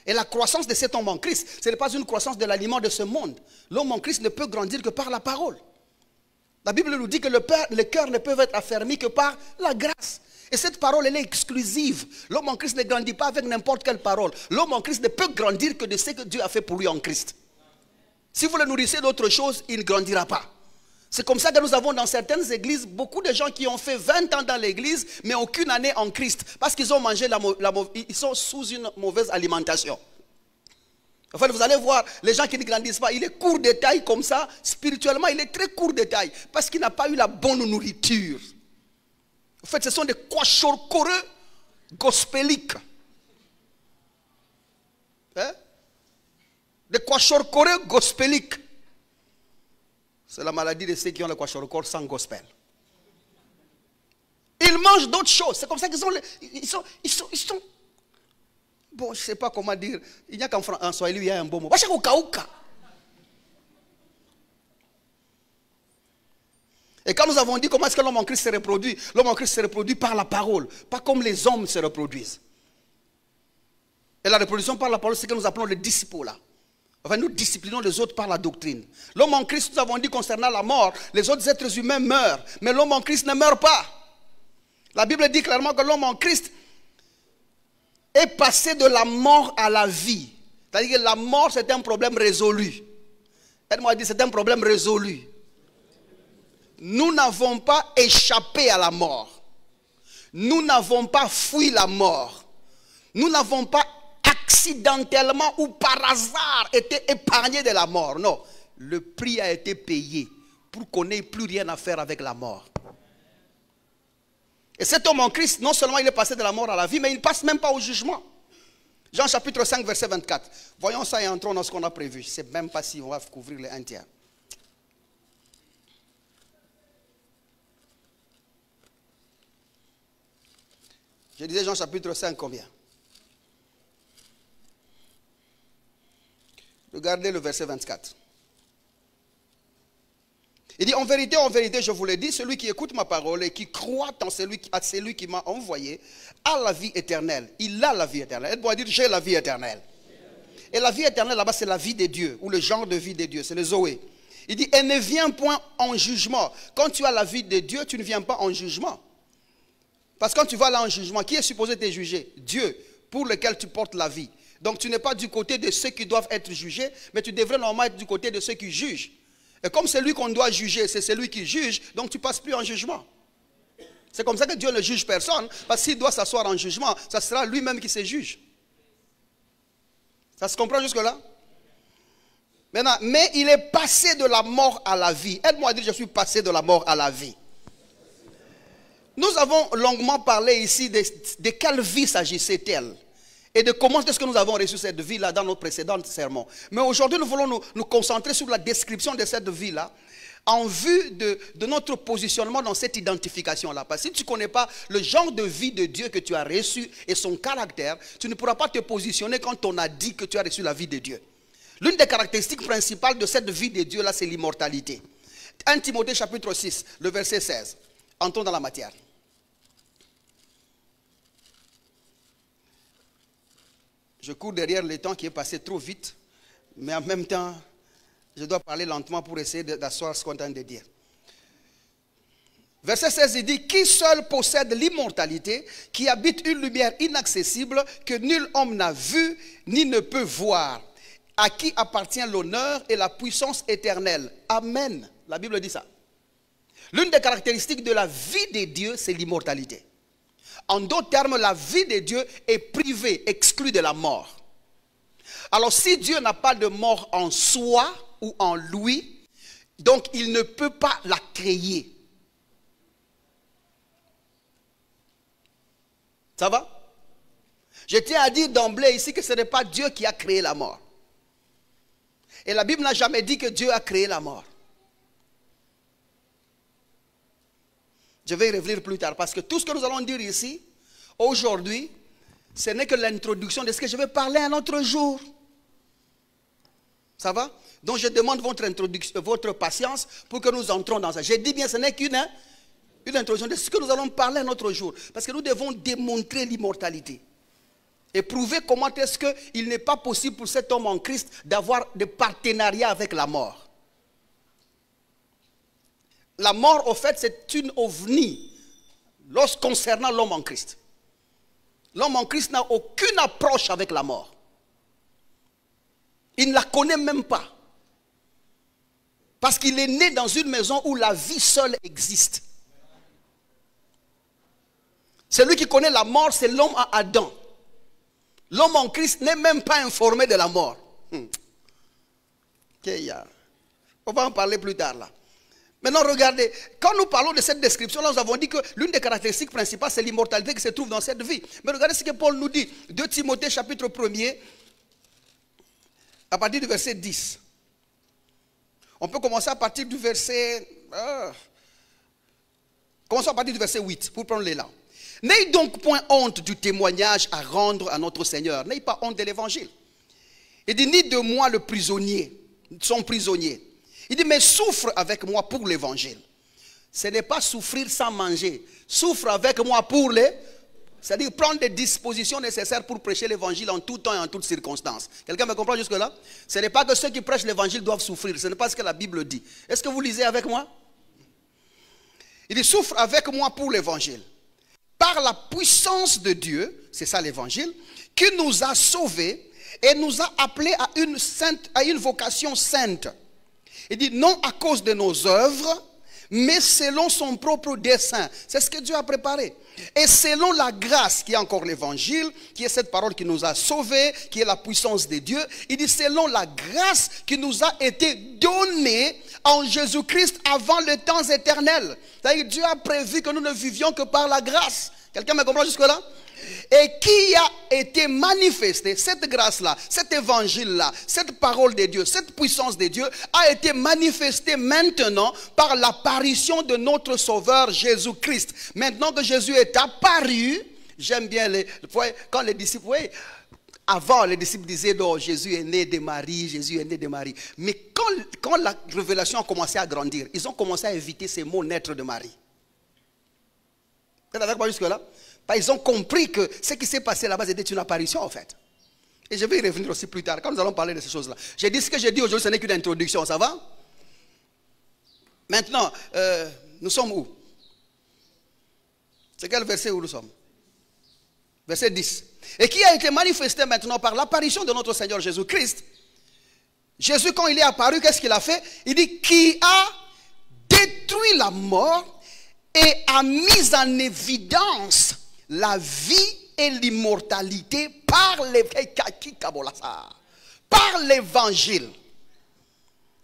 Et la croissance de cet homme en Christ, ce n'est pas une croissance de l'aliment de ce monde. L'homme en Christ ne peut grandir que par la parole. La Bible nous dit que le cœur ne peut être affermi que par la grâce. Et cette parole, elle est exclusive. L'homme en Christ ne grandit pas avec n'importe quelle parole. L'homme en Christ ne peut grandir que de ce que Dieu a fait pour lui en Christ. Si vous le nourrissez d'autre chose, il ne grandira pas. C'est comme ça que nous avons dans certaines églises beaucoup de gens qui ont fait 20 ans dans l'église, mais aucune année en Christ. Parce qu'ils ont mangé ils sont sous une mauvaise alimentation. En fait, vous allez voir, les gens qui ne grandissent pas, il est court de taille comme ça, spirituellement, il est très court de taille, parce qu'il n'a pas eu la bonne nourriture. En fait, ce sont des kwashiorkore gospéliques. Hein? Des kwashiorkore gospéliques. C'est la maladie de ceux qui ont le kwashiorkore sans gospel. Ils mélangent d'autres choses. C'est comme ça qu'ils sont, ils sont. Bon, je ne sais pas comment dire. Il n'y a qu'en Swahili, il y a un bon mot. Et quand nous avons dit comment est-ce que l'homme en Christ se reproduit, l'homme en Christ se reproduit par la parole, pas comme les hommes se reproduisent. Et la reproduction par la parole, c'est ce que nous appelons le disciple. Enfin, nous disciplinons les autres par la doctrine. L'homme en Christ, nous avons dit concernant la mort, les autres êtres humains meurent, mais l'homme en Christ ne meurt pas. La Bible dit clairement que l'homme en Christ est passé de la mort à la vie. C'est-à-dire que la mort, c'est un problème résolu. Elle-moi dit, c'est un problème résolu. Nous n'avons pas échappé à la mort. Nous n'avons pas fui la mort. Nous n'avons pas accidentellement ou par hasard été épargnés de la mort. Non, le prix a été payé pour qu'on n'ait plus rien à faire avec la mort. Et cet homme en Christ, non seulement il est passé de la mort à la vie, mais il ne passe même pas au jugement. Jean chapitre 5, verset 24. Voyons ça et entrons dans ce qu'on a prévu. Je ne sais même pas si on va couvrir les 1 tiers. Je disais Jean chapitre 5 combien? Regardez le verset 24. Il dit, en vérité, je vous l'ai dit, celui qui écoute ma parole et qui croit en celui qui m'a envoyé a la vie éternelle. Il a la vie éternelle. Elle doit dire, j'ai la vie éternelle. Et la vie éternelle, là-bas, c'est la vie de Dieu, ou le genre de vie de Dieu, c'est le Zoé. Il dit, elle ne vient point en jugement. Quand tu as la vie de Dieu, tu ne viens pas en jugement. Parce que quand tu vas là en jugement, qui est supposé te juger? Dieu, pour lequel tu portes la vie. Donc tu n'es pas du côté de ceux qui doivent être jugés, mais tu devrais normalement être du côté de ceux qui jugent. Et comme c'est lui qu'on doit juger, c'est celui qui juge, donc tu ne passes plus en jugement. C'est comme ça que Dieu ne juge personne, parce que s'il doit s'asseoir en jugement, ça sera lui-même qui se juge. Ça se comprend jusque-là? Maintenant, mais il est passé de la mort à la vie. Aide-moi à dire, je suis passé de la mort à la vie. Nous avons longuement parlé ici de quelle vie s'agissait-elle et de comment est-ce que nous avons reçu cette vie-là dans nos précédents sermons. Mais aujourd'hui, nous voulons nous concentrer sur la description de cette vie-là en vue de notre positionnement dans cette identification-là. Parce que si tu ne connais pas le genre de vie de Dieu que tu as reçu et son caractère, tu ne pourras pas te positionner quand on a dit que tu as reçu la vie de Dieu. L'une des caractéristiques principales de cette vie de Dieu-là, c'est l'immortalité. 1 Timothée chapitre 6, le verset 16. Entrons dans la matière. Je cours derrière le temps qui est passé trop vite, mais en même temps, je dois parler lentement pour essayer d'asseoir ce qu'on est en train de dire. Verset 16, il dit, qui seul possède l'immortalité, qui habite une lumière inaccessible, que nul homme n'a vu, ni ne peut voir, à qui appartient l'honneur et la puissance éternelle. Amen. La Bible dit ça. L'une des caractéristiques de la vie de Dieu, c'est l'immortalité. En d'autres termes, la vie de Dieu est privée, exclue de la mort. Alors si Dieu n'a pas de mort en soi ou en lui, donc il ne peut pas la créer. Ça va? Je tiens à dire d'emblée ici que ce n'est pas Dieu qui a créé la mort. Et la Bible n'a jamais dit que Dieu a créé la mort. Je vais y revenir plus tard parce que tout ce que nous allons dire ici, aujourd'hui, ce n'est que l'introduction de ce que je vais parler un autre jour. Ça va? Donc je demande votre patience pour que nous entrons dans ça. Je dis bien, ce n'est qu'une introduction de ce que nous allons parler un autre jour. Parce que nous devons démontrer l'immortalité. Et prouver comment est-ce qu'il n'est pas possible pour cet homme en Christ d'avoir de partenariat avec la mort. La mort, au fait, c'est une ovni concernant l'homme en Christ. L'homme en Christ n'a aucune approche avec la mort. Il ne la connaît même pas. Parce qu'il est né dans une maison où la vie seule existe. Celui qui connaît la mort, c'est l'homme à Adam. L'homme en Christ n'est même pas informé de la mort. On va en parler plus tard là. Maintenant, regardez, quand nous parlons de cette description-là, nous avons dit que l'une des caractéristiques principales, c'est l'immortalité qui se trouve dans cette vie. Mais regardez ce que Paul nous dit. 2 Timothée, chapitre 1er, à partir du verset 10. On peut commencer à partir du verset... Commençons à partir du verset 8, pour prendre l'élan. N'ayez donc point honte du témoignage à rendre à notre Seigneur. N'ayez pas honte de l'évangile. Il dit, ni de moi le prisonnier, son prisonnier. Il dit, mais souffre avec moi pour l'évangile. Ce n'est pas souffrir sans manger. Souffre avec moi pour les... C'est-à-dire prendre les dispositions nécessaires pour prêcher l'évangile en tout temps et en toutes circonstances. Quelqu'un me comprend jusque-là? Ce n'est pas que ceux qui prêchent l'évangile doivent souffrir. Ce n'est pas ce que la Bible dit. Est-ce que vous lisez avec moi? Il dit, souffre avec moi pour l'évangile. Par la puissance de Dieu, c'est ça l'évangile, qui nous a sauvés et nous a appelés à une vocation sainte. Il dit, non à cause de nos œuvres, mais selon son propre dessein. C'est ce que Dieu a préparé. Et selon la grâce qui est encore l'évangile, qui est cette parole qui nous a sauvés, qui est la puissance de Dieu, il dit selon la grâce qui nous a été donnée en Jésus-Christ avant les temps éternels. C'est-à-dire Dieu a prévu que nous ne vivions que par la grâce. Quelqu'un me comprend jusque-là? Et qui a été manifesté, cette grâce-là, cet évangile-là, cette parole de Dieu, cette puissance de Dieu a été manifestée maintenant par l'apparition de notre Sauveur Jésus-Christ. Maintenant que Jésus est apparu, j'aime bien quand les disciples, voyez, avant les disciples disaient non, Jésus est né de Marie, Jésus est né de Marie. Mais quand la révélation a commencé à grandir, ils ont commencé à éviter ces mots naître de Marie. Vous êtes avec moi jusque-là? Ils ont compris que ce qui s'est passé là-bas était une apparition en fait. Et je vais y revenir aussi plus tard quand nous allons parler de ces choses-là. J'ai dit ce que j'ai dit aujourd'hui, ce n'est qu'une introduction, ça va? Maintenant, nous sommes où? C'est quel verset où nous sommes? Verset 10. Et qui a été manifesté maintenant par l'apparition de notre Seigneur Jésus-Christ. Jésus, quand il est apparu, qu'est-ce qu'il a fait? Il dit, qui a détruit la mort et a mis en évidence la vie et l'immortalité par l'évangile.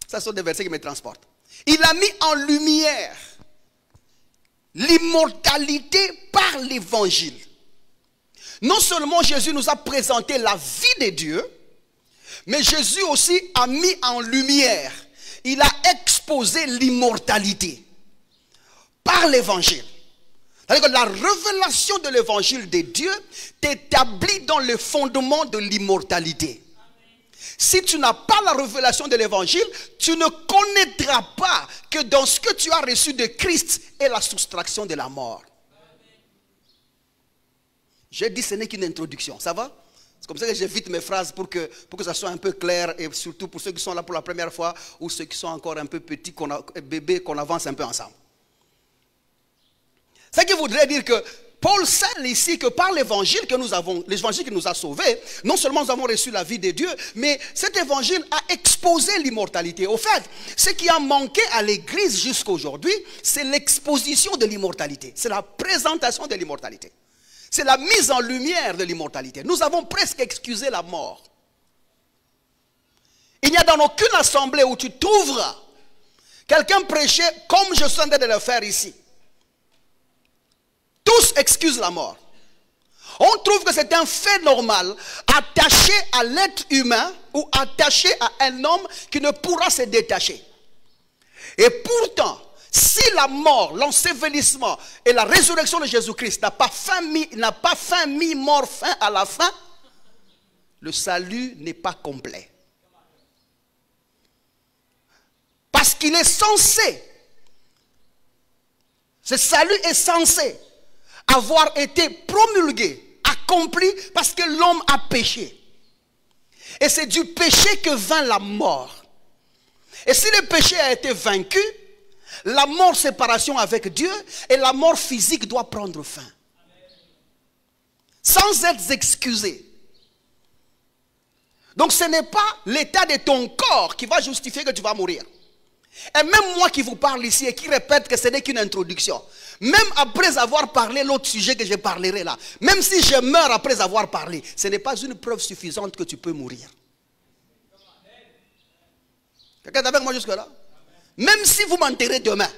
Ça sont des versets qui me transportent. Il a mis en lumière l'immortalité par l'évangile. Non seulement Jésus nous a présenté la vie de Dieu, mais Jésus aussi a mis en lumière, il a exposé l'immortalité par l'évangile. C'est-à-dire que la révélation de l'évangile de Dieu t'établit dans le fondement de l'immortalité. Si tu n'as pas la révélation de l'évangile, tu ne connaîtras pas que dans ce que tu as reçu de Christ est la soustraction de la mort. J'ai dit ce n'est qu'une introduction, ça va? C'est comme ça que j'évite mes phrases pour que ça soit un peu clair et surtout pour ceux qui sont là pour la première fois ou ceux qui sont encore un peu petits, bébés, qu'on avance un peu ensemble. Ce qui voudrait dire que Paul scelle ici que par l'évangile que nous avons, l'évangile qui nous a sauvés, non seulement nous avons reçu la vie de Dieu, mais cet évangile a exposé l'immortalité. Au fait, ce qui a manqué à l'église jusqu'à aujourd'hui, c'est l'exposition de l'immortalité. C'est la présentation de l'immortalité. C'est la mise en lumière de l'immortalité. Nous avons presque excusé la mort. Il n'y a dans aucune assemblée où tu trouveras quelqu'un prêcher comme je suis en train de le faire ici. Tous excusent la mort. On trouve que c'est un fait normal attaché à l'être humain ou attaché à un homme qui ne pourra se détacher. Et pourtant, si la mort, l'ensevelissement et la résurrection de Jésus-Christ n'a pas mis mort fin à la fin, le salut n'est pas complet. Parce qu'il est censé, ce salut est censé avoir été promulgué, accompli parce que l'homme a péché. Et c'est du péché que vint la mort. Et si le péché a été vaincu, la mort, séparation avec Dieu et la mort physique doit prendre fin. Sans être excusé. Donc ce n'est pas l'état de ton corps qui va justifier que tu vas mourir. Et même moi qui vous parle ici et qui répète que ce n'est qu'une introduction, même après avoir parlé l'autre sujet que je parlerai là, même si je meurs après avoir parlé, ce n'est pas une preuve suffisante que tu peux mourir. Quelqu'un est avec moi jusque là? Même si vous m'enterrez demain,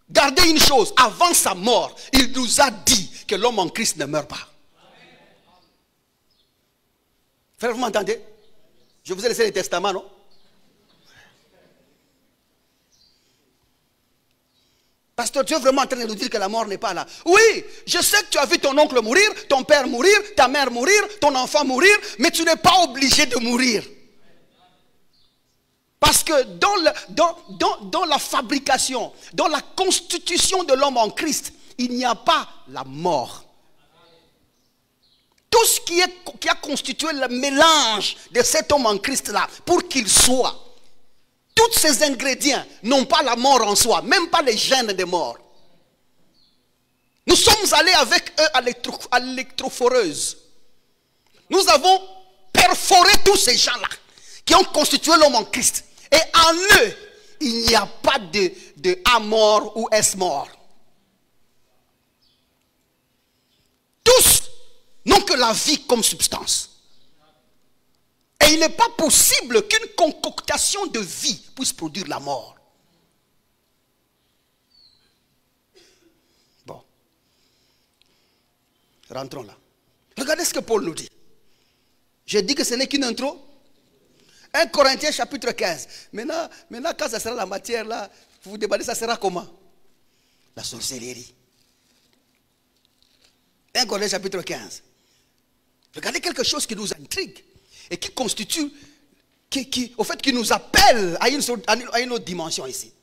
gardez une chose, avant sa mort, il nous a dit que l'homme en Christ ne meurt pas. Frère, vous m'entendez? Je vous ai laissé les testaments, non? Pasteur, tu es vraiment en train de nous dire que la mort n'est pas là? Oui, je sais que tu as vu ton oncle mourir, ton père mourir, ta mère mourir, ton enfant mourir, mais tu n'es pas obligé de mourir. Parce que dans la fabrication, dans la constitution de l'homme en Christ, il n'y a pas la mort. Tout ce qui a constitué le mélange de cet homme en Christ-là, pour qu'il soit, tous ces ingrédients n'ont pas la mort en soi, même pas les gènes de mort. Nous sommes allés avec eux à l'électrophoreuse. Nous avons perforé tous ces gens-là qui ont constitué l'homme en Christ. Et en eux, il n'y a pas de A mort ou S mort. Tous n'ont que la vie comme substance. Et il n'est pas possible qu'une concoctation de vie puisse produire la mort. Bon. Rentrons là. Regardez ce que Paul nous dit. J'ai dit que ce n'est qu'une intro. 1 Corinthiens chapitre 15. Maintenant, quand ça sera la matière là, vous vous demandez ça sera comment? La sorcellerie. 1 Corinthiens chapitre 15. Regardez quelque chose qui nous intrigue. Et qui constitue, au fait, qui nous appelle à une autre dimension ici.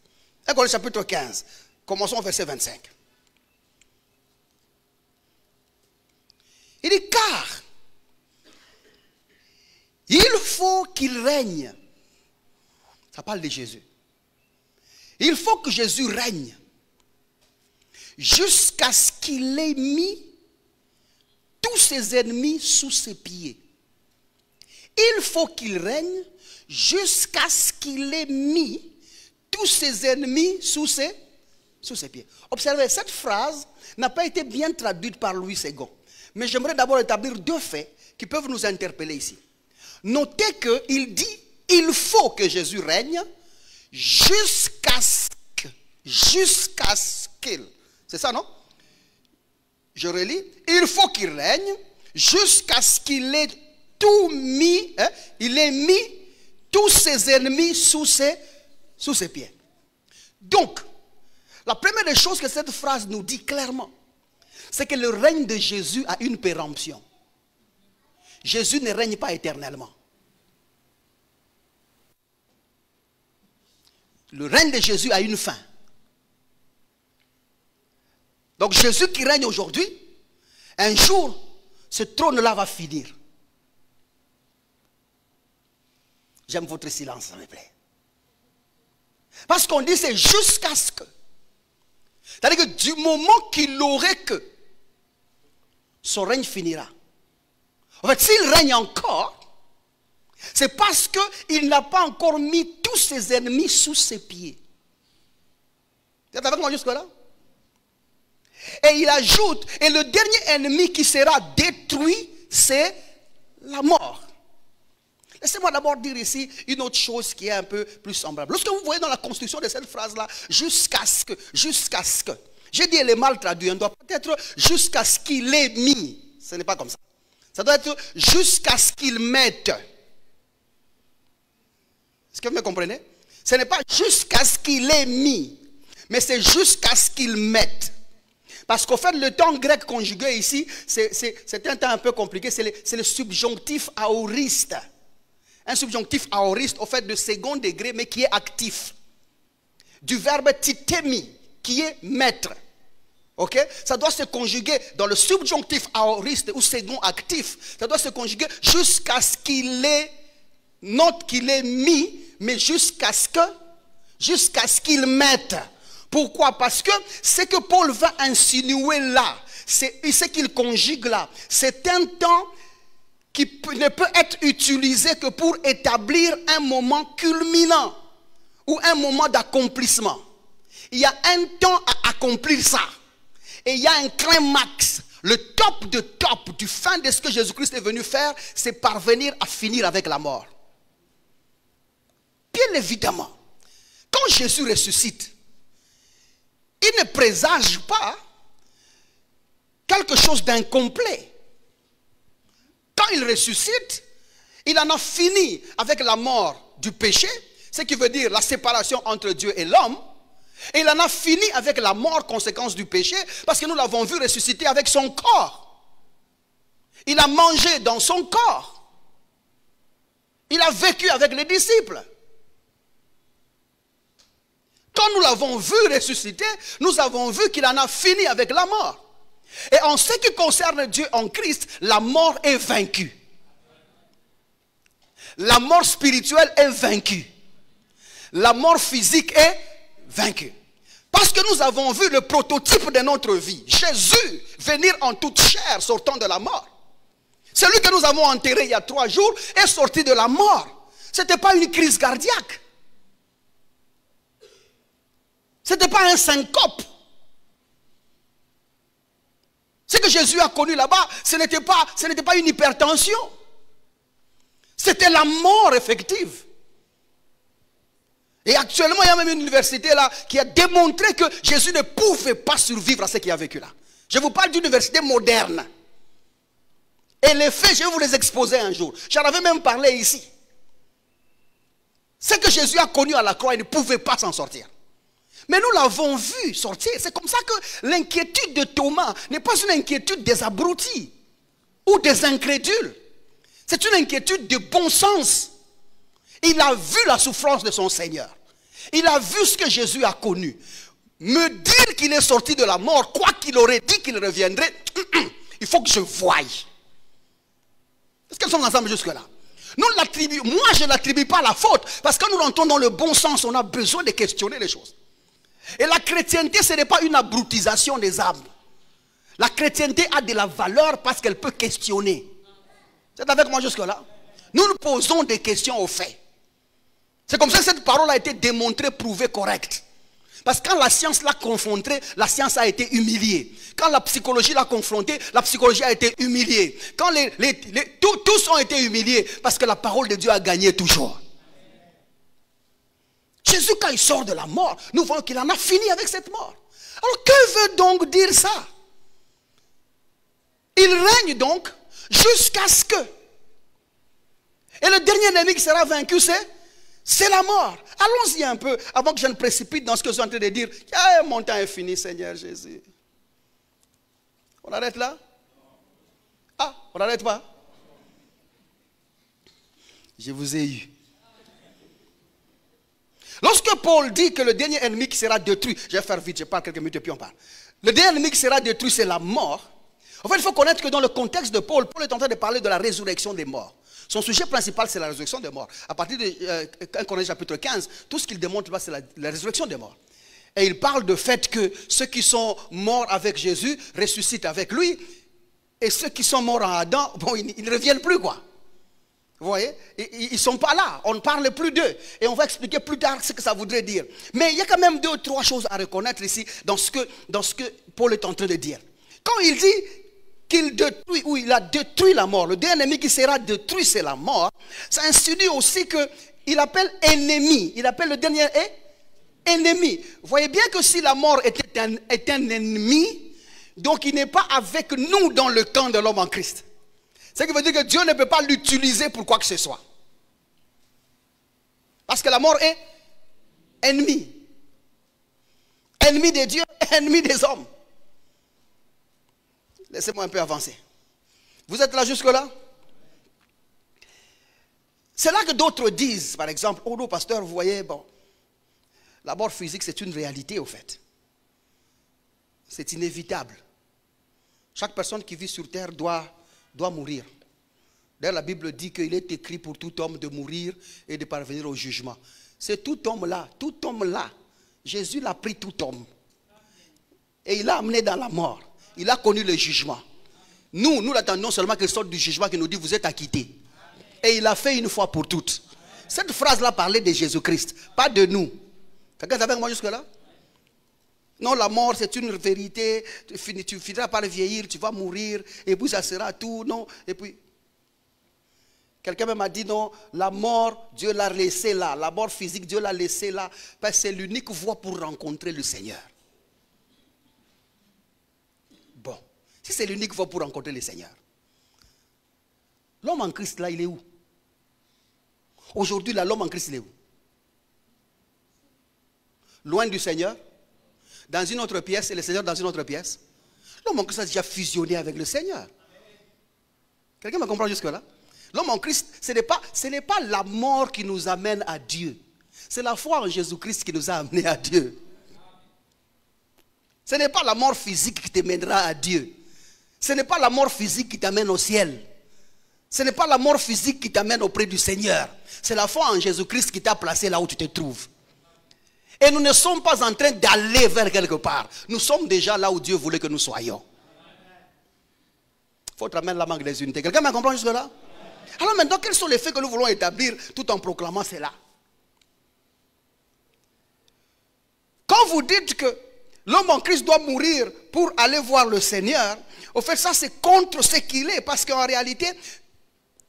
1 Corinthiens chapitre 15. Commençons au verset 25. Il dit, car il faut qu'il règne. Ça parle de Jésus. Il faut que Jésus règne jusqu'à ce qu'il ait mis tous ses ennemis sous ses pieds. Il faut qu'il règne jusqu'à ce qu'il ait mis tous ses ennemis sous ses pieds. Observez, cette phrase n'a pas été bien traduite par Louis II. Mais j'aimerais d'abord établir deux faits qui peuvent nous interpeller ici. Notez qu'il dit, il faut que Jésus règne jusqu'à ce qu'il. C'est ça, non? Je relis. Il faut qu'il règne jusqu'à ce qu'il ait tout mis, il ait mis tous ses ennemis sous ses pieds. Donc, la première des choses que cette phrase nous dit clairement, c'est que le règne de Jésus a une péremption. Jésus ne règne pas éternellement. Le règne de Jésus a une fin. Donc Jésus qui règne aujourd'hui, un jour, ce trône-là va finir. J'aime votre silence, s'il vous plaît. Parce qu'on dit c'est jusqu'à ce que. C'est-à-dire que du moment qu'il aurait que, son règne finira. En fait, s'il règne encore, c'est parce qu'il n'a pas encore mis tous ses ennemis sous ses pieds. Vous êtes avec moi jusque-là? Et il ajoute, et le dernier ennemi qui sera détruit, c'est la mort. Laissez-moi d'abord dire ici une autre chose qui est un peu plus semblable. Lorsque vous voyez dans la construction de cette phrase-là, jusqu'à ce que, j'ai dit elle est mal traduite, on doit peut-être jusqu'à ce qu'il ait mis. Ce n'est pas comme ça. Ça doit être jusqu'à ce qu'il mette. Est-ce que vous me comprenez? Ce n'est pas jusqu'à ce qu'il ait mis, mais c'est jusqu'à ce qu'il mette. Parce qu'au fait, le temps grec conjugué ici, c'est un temps un peu compliqué, c'est le subjonctif aoriste. Un subjonctif aoriste, au fait, de second degré, mais qui est actif. Du verbe titemi, qui est mettre. Ok? Ça doit se conjuguer dans le subjonctif aoriste ou second actif. Ça doit se conjuguer jusqu'à ce qu'il ait, non qu'il ait mis, mais jusqu'à ce qu'il mette. Pourquoi? Parce que ce que Paul va insinuer là, ce qu'il conjugue là, c'est un temps qui ne peut être utilisé que pour établir un moment culminant ou un moment d'accomplissement. Il y a un temps à accomplir ça. Et il y a un climax. Le top de top du fin de ce que Jésus-Christ est venu faire, c'est parvenir à finir avec la mort. Bien évidemment, quand Jésus ressuscite, il ne présage pas quelque chose d'incomplet. Quand il ressuscite, il en a fini avec la mort du péché, ce qui veut dire la séparation entre Dieu et l'homme. Et il en a fini avec la mort, conséquence du péché, parce que nous l'avons vu ressusciter avec son corps. Il a mangé dans son corps. Il a vécu avec les disciples. Quand nous l'avons vu ressusciter, nous avons vu qu'il en a fini avec la mort. Et en ce qui concerne Dieu en Christ, la mort est vaincue. La mort spirituelle est vaincue. La mort physique est vaincue. Parce que nous avons vu le prototype de notre vie. Jésus venir en toute chair sortant de la mort. Celui que nous avons enterré il y a 3 jours est sorti de la mort. Ce n'était pas une crise cardiaque. Ce n'était pas un syncope. Ce que Jésus a connu là-bas, ce n'était pas une hypertension. C'était la mort effective. Et actuellement, il y a même une université là qui a démontré que Jésus ne pouvait pas survivre à ce qu'il a vécu là. Je vous parle d'une université moderne. Et les faits, je vais vous les exposer un jour. J'en avais même parlé ici. Ce que Jésus a connu à la croix, il ne pouvait pas s'en sortir. Mais nous l'avons vu sortir. C'est comme ça que l'inquiétude de Thomas n'est pas une inquiétude des abrutis ou des incrédules. C'est une inquiétude de bon sens. Il a vu la souffrance de son Seigneur. Il a vu ce que Jésus a connu. Me dire qu'il est sorti de la mort, quoi qu'il aurait dit qu'il reviendrait, il faut que je voie. Est-ce que nous sommes ensemble jusque-là? Moi, je ne l'attribue pas la faute. Parce que quand nous rentrons dans le bon sens, on a besoin de questionner les choses. Et la chrétienté, ce n'est pas une abrutisation des âmes. La chrétienté a de la valeur parce qu'elle peut questionner. Vous êtes avec moi jusque-là? Nous nous posons des questions aux faits. C'est comme ça que cette parole a été démontrée, prouvée, correcte. Parce que quand la science l'a confrontée, la science a été humiliée. Quand la psychologie l'a confrontée, la psychologie a été humiliée. Quand tous ont été humiliés parce que la parole de Dieu a gagné toujours. Jésus, quand il sort de la mort, nous voyons qu'il en a fini avec cette mort. Alors que veut donc dire ça? Il règne donc jusqu'à ce que. Et le dernier ennemi qui sera vaincu, c'est la mort. Allons-y un peu, avant que je ne précipite dans ce que je suis en train de dire. Ah, mon temps est fini, Seigneur Jésus. On arrête là? Ah, on n'arrête pas? Je vous ai eu. Lorsque Paul dit que le dernier ennemi qui sera détruit, je vais faire vite, je parle quelques minutes et puis on parle. Le dernier ennemi qui sera détruit, c'est la mort. En fait, il faut connaître que dans le contexte de Paul, Paul est en train de parler de la résurrection des morts. Son sujet principal, c'est la résurrection des morts. À partir de 1 Corinthiens chapitre 15, tout ce qu'il démontre là, c'est la résurrection des morts. Et il parle du fait que ceux qui sont morts avec Jésus ressuscitent avec lui. Et ceux qui sont morts en Adam, bon, ils ne reviennent plus, quoi. Vous voyez? Ils ne sont pas là. On ne parle plus d'eux. Et on va expliquer plus tard ce que ça voudrait dire. Mais il y a quand même 2 ou 3 choses à reconnaître ici dans ce que Paul est en train de dire. Quand il dit qu'il détruit, ou il a détruit la mort, le dernier ennemi qui sera détruit, c'est la mort, ça insinue aussi qu'il appelle ennemi. Il appelle le dernier ennemi. Vous voyez bien que si la mort est un ennemi, donc il n'est pas avec nous dans le camp de l'homme en Christ. Ce qui veut dire que Dieu ne peut pas l'utiliser pour quoi que ce soit. Parce que la mort est ennemi. Ennemi de Dieu, ennemi des hommes. Laissez-moi un peu avancer. Vous êtes là jusque-là? C'est là que d'autres disent, par exemple, oh non, pasteur, vous voyez, bon, la mort physique, c'est une réalité, au fait. C'est inévitable. Chaque personne qui vit sur terre doit mourir. D'ailleurs, la Bible dit qu'il est écrit pour tout homme de mourir et de parvenir au jugement. C'est tout homme-là, Jésus l'a pris tout homme. Et il l'a amené dans la mort. Il a connu le jugement. Nous l'attendons seulement qu'il sorte du jugement qui nous dit vous êtes acquittés. Et il l'a fait une fois pour toutes. Cette phrase-là parlait de Jésus-Christ, pas de nous. Quelqu'un est avec moi jusque-là? Non, la mort c'est une vérité. Tu finiras par vieillir, tu vas mourir, et puis ça sera tout. Non, et puis. Quelqu'un m'a dit non, la mort, Dieu l'a laissé là. La mort physique, Dieu l'a laissé là. Parce que c'est l'unique voie pour rencontrer le Seigneur. Bon, si c'est l'unique voie pour rencontrer le Seigneur, l'homme en Christ là, il est où? Aujourd'hui là, l'homme en Christ il est où? Loin du Seigneur? dans une autre pièce et le Seigneur dans une autre pièce. L'homme en Christ a déjà fusionné avec le Seigneur. Quelqu'un me comprend jusque-là? L'homme en Christ, ce n'est pas la mort qui nous amène à Dieu. C'est la foi en Jésus-Christ qui nous a amenés à Dieu. Ce n'est pas la mort physique qui te mènera à Dieu. Ce n'est pas la mort physique qui t'amène au ciel. Ce n'est pas la mort physique qui t'amène auprès du Seigneur. C'est la foi en Jésus-Christ qui t'a placé là où tu te trouves. Et nous ne sommes pas en train d'aller vers quelque part. Nous sommes déjà là où Dieu voulait que nous soyons. Il faut ramener la manque des unités. Quelqu'un me comprend jusque-là? Alors maintenant, quels sont les faits que nous voulons établir tout en proclamant cela? Quand vous dites que l'homme en Christ doit mourir pour aller voir le Seigneur, au fait, ça c'est contre ce qu'il est. Parce qu'en réalité,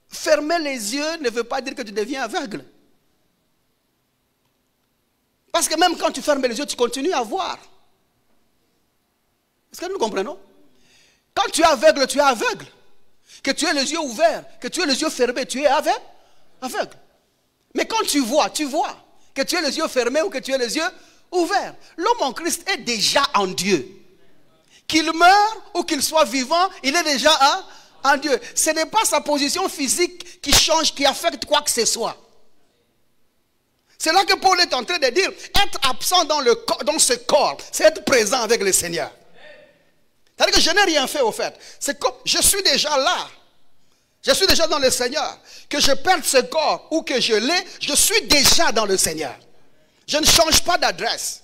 fermer les yeux ne veut pas dire que tu deviens aveugle. Parce que même quand tu fermes les yeux, tu continues à voir. Est-ce que nous comprenons? Quand tu es aveugle, tu es aveugle. Que tu aies les yeux ouverts, que tu aies les yeux fermés, tu es aveugle. Mais quand tu vois. Que tu aies les yeux fermés ou que tu aies les yeux ouverts. L'homme en Christ est déjà en Dieu. Qu'il meure ou qu'il soit vivant, il est déjà en Dieu. Ce n'est pas sa position physique qui change, qui affecte quoi que ce soit. C'est là que Paul est en train de dire, être absent dans ce corps, c'est être présent avec le Seigneur. C'est-à-dire que je n'ai rien fait au fait. C'est comme, je suis déjà là. Je suis déjà dans le Seigneur. Que je perde ce corps ou que je l'ai, je suis déjà dans le Seigneur. Je ne change pas d'adresse.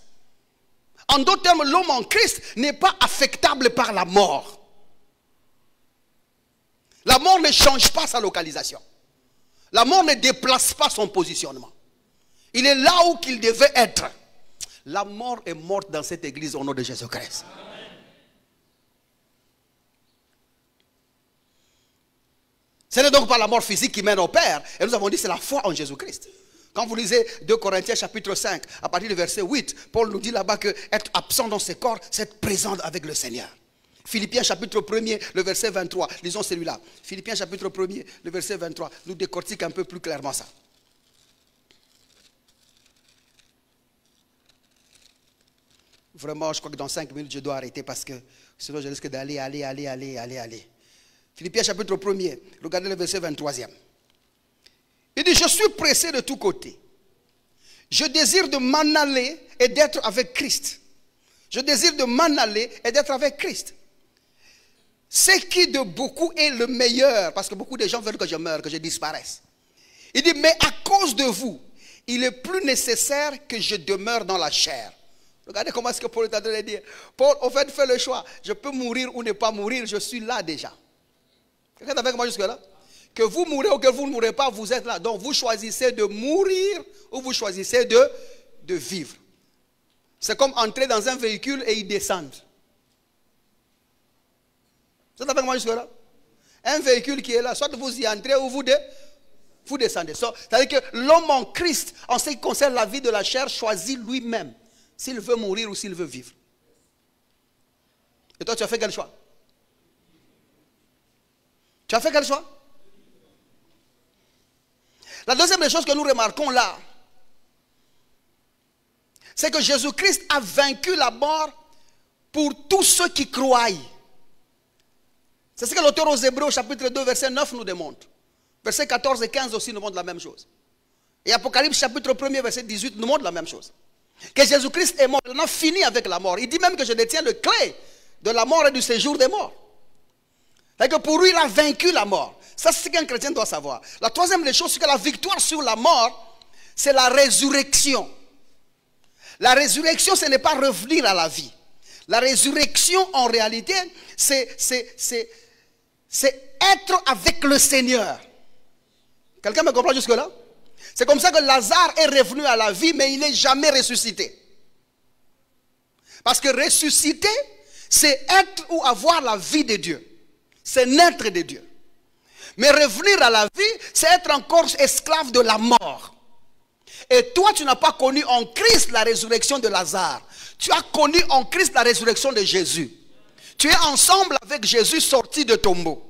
En d'autres termes, l'homme en Christ n'est pas affectable par la mort. La mort ne change pas sa localisation. La mort ne déplace pas son positionnement. Il est là où il devait être. La mort est morte dans cette église au nom de Jésus-Christ. Ce n'est donc pas la mort physique qui mène au Père. Et nous avons dit c'est la foi en Jésus-Christ. Quand vous lisez 2 Corinthiens chapitre 5, à partir du verset 8, Paul nous dit là-bas que être absent dans ses corps, c'est être présent avec le Seigneur. Philippiens chapitre 1er, le verset 23. Lisons celui-là. Philippiens chapitre 1er, le verset 23. Nous décortique un peu plus clairement ça. Vraiment, je crois que dans 5 minutes, je dois arrêter parce que sinon je risque d'aller, aller. Philippiens chapitre 1er, regardez le verset 23e. Il dit, je suis pressé de tous côtés. Je désire de m'en aller et d'être avec Christ. Je désire de m'en aller et d'être avec Christ. Ce qui de beaucoup est le meilleur, parce que beaucoup de gens veulent que je meure, que je disparaisse. Il dit, mais à cause de vous, il est plus nécessaire que je demeure dans la chair. Regardez comment est-ce que Paul est en train de dire. Paul, au fait, fait le choix. Je peux mourir ou ne pas mourir, je suis là déjà. Quelqu'un est avec moi jusque-là? Que vous mourrez ou que vous ne mourrez pas, vous êtes là. Donc vous choisissez de mourir ou vous choisissez de vivre. C'est comme entrer dans un véhicule et y descendre. Vous êtes avec moi jusque-là? Un véhicule qui est là, soit vous y entrez ou vous descendez. C'est-à-dire que l'homme en Christ, en ce qui concerne la vie de la chair, choisit lui-même s'il veut mourir ou s'il veut vivre. Et toi, tu as fait quel choix? Tu as fait quel choix? La deuxième des choses que nous remarquons là, c'est que Jésus-Christ a vaincu la mort pour tous ceux qui croient. C'est ce que l'auteur aux Hébreux chapitre 2 verset 9 nous démontre. Verset 14 et 15 aussi nous montrent la même chose. Et Apocalypse chapitre 1 verset 18 nous montre la même chose. Que Jésus-Christ est mort, il en a fini avec la mort. Il dit même que je détiens le clé de la mort et du séjour des morts. C'est-à-dire que pour lui, il a vaincu la mort. Ça, c'est ce qu'un chrétien doit savoir. La troisième des choses, c'est que la victoire sur la mort, c'est la résurrection. La résurrection, ce n'est pas revenir à la vie. La résurrection, en réalité, c'est être avec le Seigneur. Quelqu'un me comprend jusque-là? C'est comme ça que Lazare est revenu à la vie, mais il n'est jamais ressuscité. Parce que ressusciter, c'est être ou avoir la vie de Dieu. C'est naître de Dieu. Mais revenir à la vie, c'est être encore esclave de la mort. Et toi, tu n'as pas connu en Christ la résurrection de Lazare. Tu as connu en Christ la résurrection de Jésus. Tu es ensemble avec Jésus sorti de tombeau.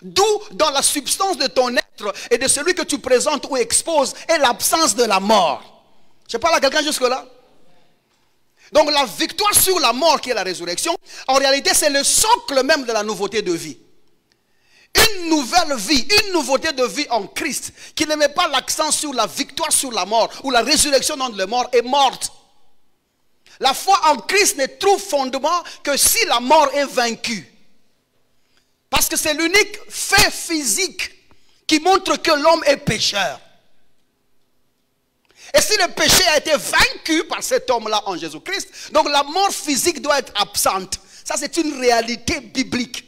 D'où, dans la substance de ton être et de celui que tu présentes ou exposes, est l'absence de la mort. Je parle à quelqu'un jusque-là. Donc la victoire sur la mort qui est la résurrection, en réalité c'est le socle même de la nouveauté de vie. Une nouvelle vie, une nouveauté de vie en Christ qui ne met pas l'accent sur la victoire sur la mort ou la résurrection d'entre les morts est morte. La foi en Christ ne trouve fondement que si la mort est vaincue. Parce que c'est l'unique fait physique qui montre que l'homme est pécheur. Et si le péché a été vaincu par cet homme-là en Jésus-Christ, donc la mort physique doit être absente. Ça c'est une réalité biblique.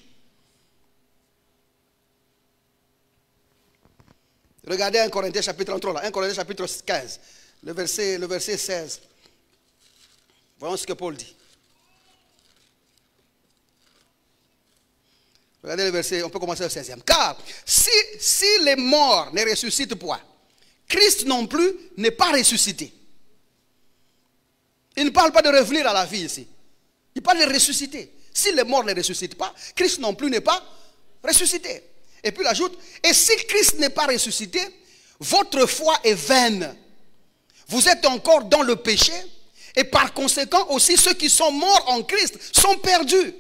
Regardez 1 Corinthiens chapitre 33, là, 1 Corinthiens chapitre 15, le verset 16. Voyons ce que Paul dit. Regardez le verset, on peut commencer au 16e. Car si les morts ne ressuscitent point, Christ non plus n'est pas ressuscité. Il ne parle pas de revenir à la vie ici. Il parle de ressusciter. Si les morts ne ressuscitent pas, Christ non plus n'est pas ressuscité. Et puis il ajoute, et si Christ n'est pas ressuscité, votre foi est vaine. Vous êtes encore dans le péché, et par conséquent aussi ceux qui sont morts en Christ sont perdus.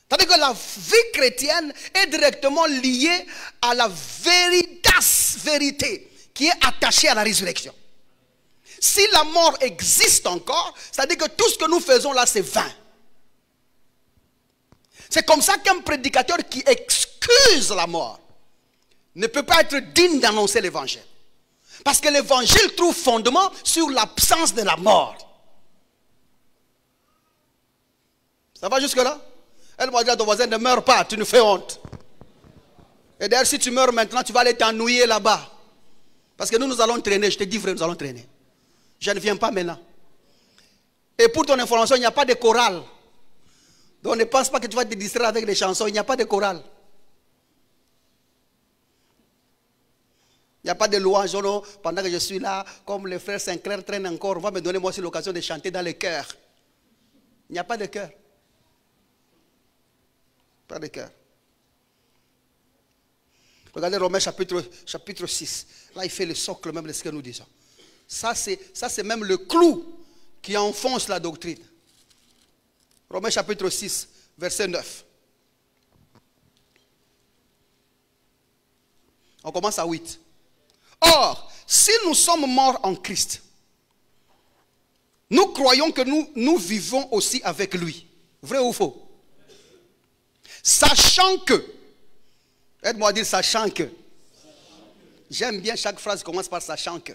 C'est-à-dire que la vie chrétienne est directement liée à la vérité qui est attachée à la résurrection. Si la mort existe encore, c'est-à-dire que tout ce que nous faisons là c'est vain. C'est comme ça qu'un prédicateur qui excuse la mort ne peut pas être digne d'annoncer l'évangile. Parce que l'évangile trouve fondement sur l'absence de la mort. Ça va jusque là? Elle m'a dit à ton voisin, ne meurs pas, tu nous fais honte. Et d'ailleurs, si tu meurs maintenant, tu vas aller t'ennuyer là-bas. Parce que nous allons traîner, je te dis frère, nous allons traîner. Je ne viens pas maintenant. Et pour ton information, il n'y a pas de chorale. Donc ne pense pas que tu vas te distraire avec les chansons, il n'y a pas de chorale. Il n'y a pas de louange, non, pendant que je suis là, comme le frère Sinclair traîne encore, on va me donner moi aussi l'occasion de chanter dans les chœurs. Il n'y a pas de chœur. Pas de cœur. Regardez Romains chapitre 6. Là, il fait le socle même de ce que nous disons. Ça, c'est même le clou qui enfonce la doctrine. Romains chapitre 6, verset 9. On commence à 8. Or, si nous sommes morts en Christ, nous croyons que nous vivons aussi avec lui. Vrai ou faux? Sachant que, aide-moi à dire sachant que. J'aime bien chaque phrase qui commence par sachant que.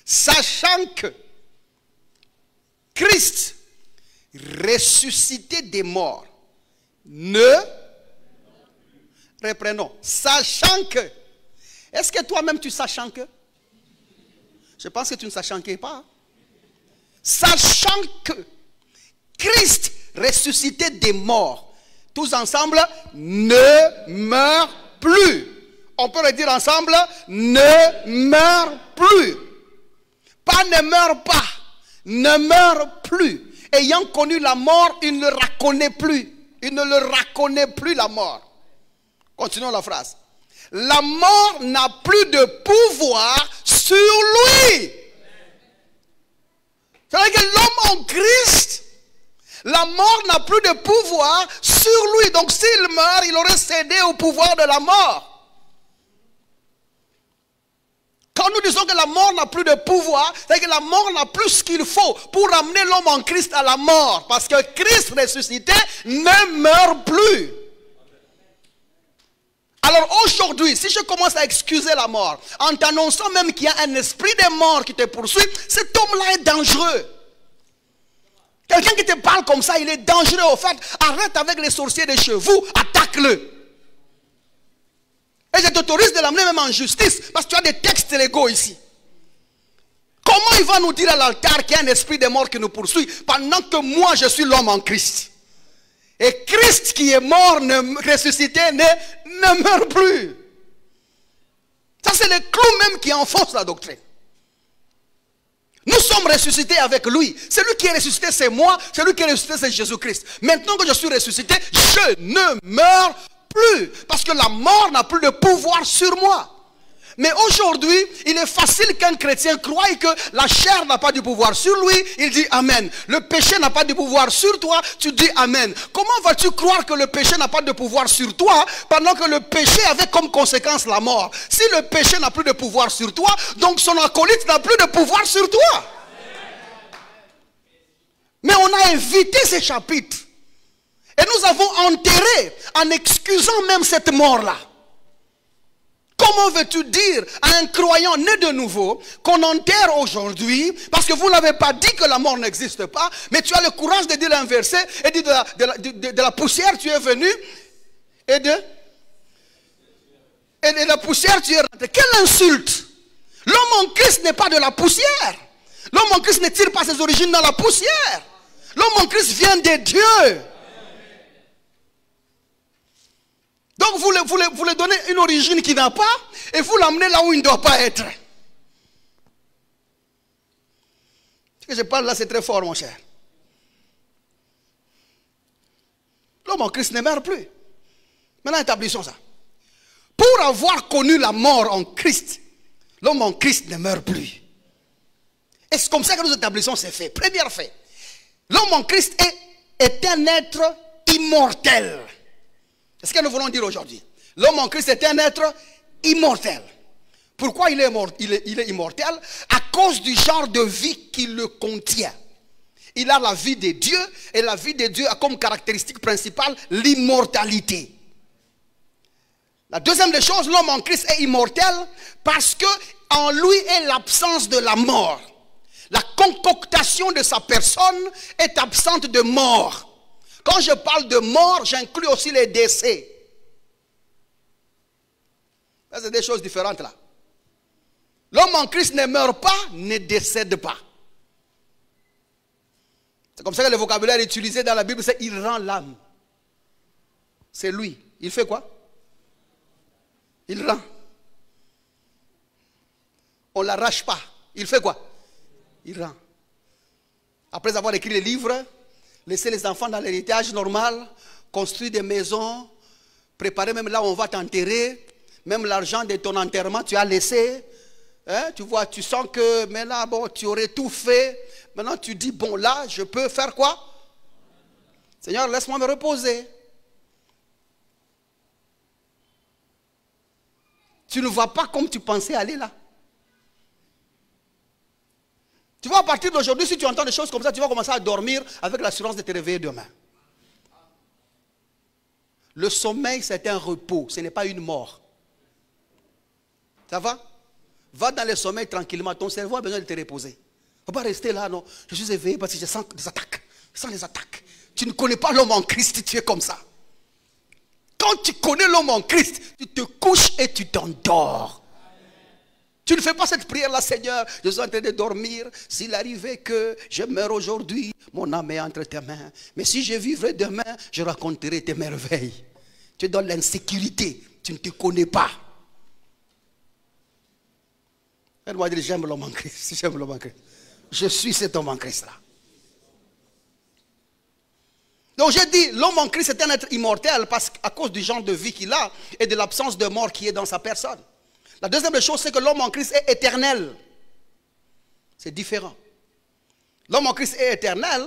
Sachant que Christ, ressuscité des morts, reprenons, sachant que. Est-ce que toi-même tu sachant que? Je pense que tu ne sachant que pas. Sachant que Christ, ressuscité des morts, tous ensemble, ne meurt plus. On peut le dire ensemble, ne meurt plus. Pas ne meurt pas, ne meurt plus. Ayant connu la mort, il ne la connaît plus. Il ne le reconnaît plus la mort. Continuons la phrase. La mort n'a plus de pouvoir sur lui. C'est-à-dire que l'homme en Christ, la mort n'a plus de pouvoir sur lui. Donc s'il meurt, il aurait cédé au pouvoir de la mort. Quand nous disons que la mort n'a plus de pouvoir, c'est que la mort n'a plus ce qu'il faut pour amener l'homme en Christ à la mort. Parce que Christ ressuscité ne meurt plus. Alors aujourd'hui, si je commence à excuser la mort, en t'annonçant même qu'il y a un esprit de mort qui te poursuit, cet homme-là est dangereux. Quelqu'un qui te parle comme ça, il est dangereux. Au fait, arrête avec les sorciers de chez vous, attaque-le. Et je t'autorise de l'amener même en justice, parce que tu as des textes légaux ici. Comment il va nous dire à l'altar qu'il y a un esprit de mort qui nous poursuit, pendant que moi je suis l'homme en Christ? Et Christ qui est mort, ressuscité, ne meurt plus. Ça c'est le clou même qui enfonce la doctrine. Nous sommes ressuscités avec lui. Celui qui est ressuscité, c'est moi. Celui qui est ressuscité, c'est Jésus-Christ. Maintenant que je suis ressuscité, je ne meurs plus. Parce que la mort n'a plus de pouvoir sur moi. Mais aujourd'hui, il est facile qu'un chrétien croie que la chair n'a pas de pouvoir sur lui. Il dit Amen. Le péché n'a pas de pouvoir sur toi. Tu dis Amen. Comment vas-tu croire que le péché n'a pas de pouvoir sur toi pendant que le péché avait comme conséquence la mort? Si le péché n'a plus de pouvoir sur toi, donc son acolyte n'a plus de pouvoir sur toi. Mais on a évité ces chapitres. Et nous avons enterré en excusant même cette mort-là. Comment veux-tu dire à un croyant né de nouveau qu'on enterre aujourd'hui parce que vous n'avez pas dit que la mort n'existe pas, mais tu as le courage de dire un verset et dire de la poussière tu es venu et de la poussière tu es rentré. Quelle insulte! L'homme en Christ n'est pas de la poussière. L'homme en Christ ne tire pas ses origines dans la poussière. L'homme en Christ vient de Dieu. Donc vous lui donnez une origine qui n'a pas et vous l'amenez là où il ne doit pas être. Ce que je parle là, c'est très fort, mon cher. L'homme en Christ ne meurt plus. Maintenant, établissons ça. Pour avoir connu la mort en Christ, l'homme en Christ ne meurt plus. Et c'est comme ça que nous établissons ces faits. Premier fait. L'homme en Christ est un être immortel. C'est ce que nous voulons dire aujourd'hui. L'homme en Christ est un être immortel. Pourquoi il est immortel? À cause du genre de vie qu'il le contient. Il a la vie de Dieu et la vie de Dieu a comme caractéristique principale l'immortalité. La deuxième des choses, l'homme en Christ est immortel parce que en lui est l'absence de la mort. La concoctation de sa personne est absente de mort. Quand je parle de mort, j'inclus aussi les décès. Ça, c'est des choses différentes là. L'homme en Christ ne meurt pas, ne décède pas. C'est comme ça que le vocabulaire utilisé dans la Bible, c'est il rend l'âme. C'est lui. Il fait quoi? Il rend. On ne l'arrache pas. Il fait quoi? Il rend. Après avoir écrit les livres, laisser les enfants dans l'héritage normal, construire des maisons, préparer même là où on va t'enterrer, même l'argent de ton enterrement, tu as laissé. Hein? Tu vois, tu sens que maintenant, bon, tu aurais tout fait. Maintenant, tu dis, bon, là, je peux faire quoi? Seigneur, laisse-moi me reposer. Tu ne vas pas comme tu pensais aller là. Tu vois, à partir d'aujourd'hui, si tu entends des choses comme ça, tu vas commencer à dormir avec l'assurance de te réveiller demain. Le sommeil, c'est un repos, ce n'est pas une mort. Ça va? Va dans le sommeil tranquillement, ton cerveau a besoin de te reposer. Il ne faut pas rester là, non. Je suis éveillé parce que je sens des attaques. Je sens des attaques. Tu ne connais pas l'homme en Christ, tu es comme ça. Quand tu connais l'homme en Christ, tu te couches et tu t'endors. Tu ne fais pas cette prière-là, Seigneur, je suis en train de dormir. S'il arrivait que je meurs aujourd'hui, mon âme est entre tes mains. Mais si je vivrai demain, je raconterai tes merveilles. Tu es dans l'insécurité, tu ne te connais pas. Elle m'a dit, j'aime l'homme en Christ, j'aime l'homme en Christ. Je suis cet homme en Christ-là. Donc j'ai dit, l'homme en Christ est un être immortel parce qu'à cause du genre de vie qu'il a et de l'absence de mort qui est dans sa personne. La deuxième chose, c'est que l'homme en Christ est éternel. C'est différent. L'homme en Christ est éternel.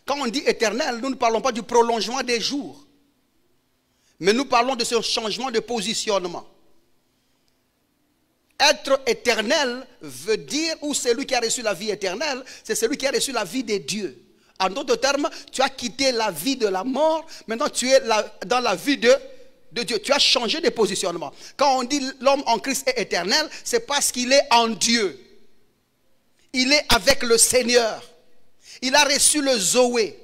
Quand on dit éternel, nous ne parlons pas du prolongement des jours. Mais nous parlons de ce changement de positionnement. Être éternel veut dire, ou celui qui a reçu la vie éternelle, c'est celui qui a reçu la vie de Dieu. En d'autres termes, tu as quitté la vie de la mort, maintenant tu es dans la vie de Dieu. Tu as changé de positionnement. Quand on dit l'homme en Christ est éternel, c'est parce qu'il est en Dieu. Il est avec le Seigneur. Il a reçu le Zoé.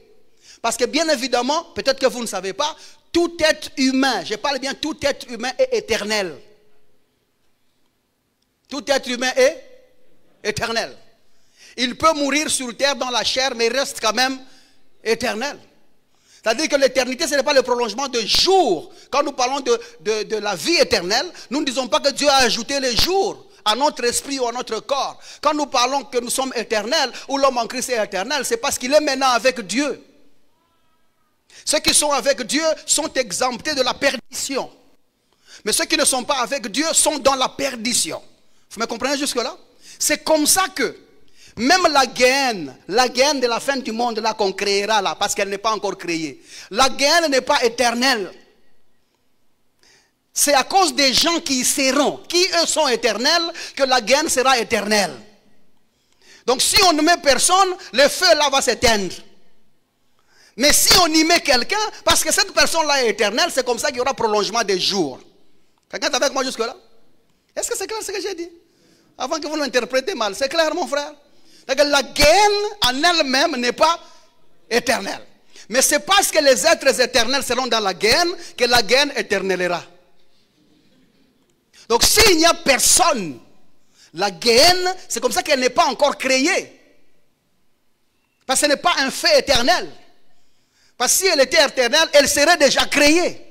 Parce que bien évidemment, peut-être que vous ne savez pas, tout être humain, je parle bien, tout être humain est éternel. Tout être humain est éternel. Il peut mourir sur terre dans la chair, mais il reste quand même éternel. C'est-à-dire que l'éternité, ce n'est pas le prolongement de jours. Quand nous parlons de la vie éternelle, nous ne disons pas que Dieu a ajouté les jours à notre esprit ou à notre corps. Quand nous parlons que nous sommes éternels, ou l'homme en Christ est éternel, c'est parce qu'il est maintenant avec Dieu. Ceux qui sont avec Dieu sont exemptés de la perdition. Mais ceux qui ne sont pas avec Dieu sont dans la perdition. Vous me comprenez jusque-là? C'est comme ça que même la gaine de la fin du monde là qu'on créera là, parce qu'elle n'est pas encore créée, la gaine n'est pas éternelle. C'est à cause des gens qui y seront, qui eux sont éternels, que la gaine sera éternelle. Donc si on ne met personne, le feu là va s'éteindre. Mais si on y met quelqu'un, parce que cette personne-là est éternelle, c'est comme ça qu'il y aura prolongement des jours. Quelqu'un est avec moi jusque-là? Est-ce que c'est clair ce que j'ai dit? Avant que vous l'interprétez mal. C'est clair, mon frère? La gaine en elle-même n'est pas éternelle. Mais c'est parce que les êtres éternels seront dans la gaine que la gaine éternellera. Donc s'il n'y a personne, la gaine, c'est comme ça qu'elle n'est pas encore créée. Parce que ce n'est pas un fait éternel. Parce que si elle était éternelle, elle serait déjà créée.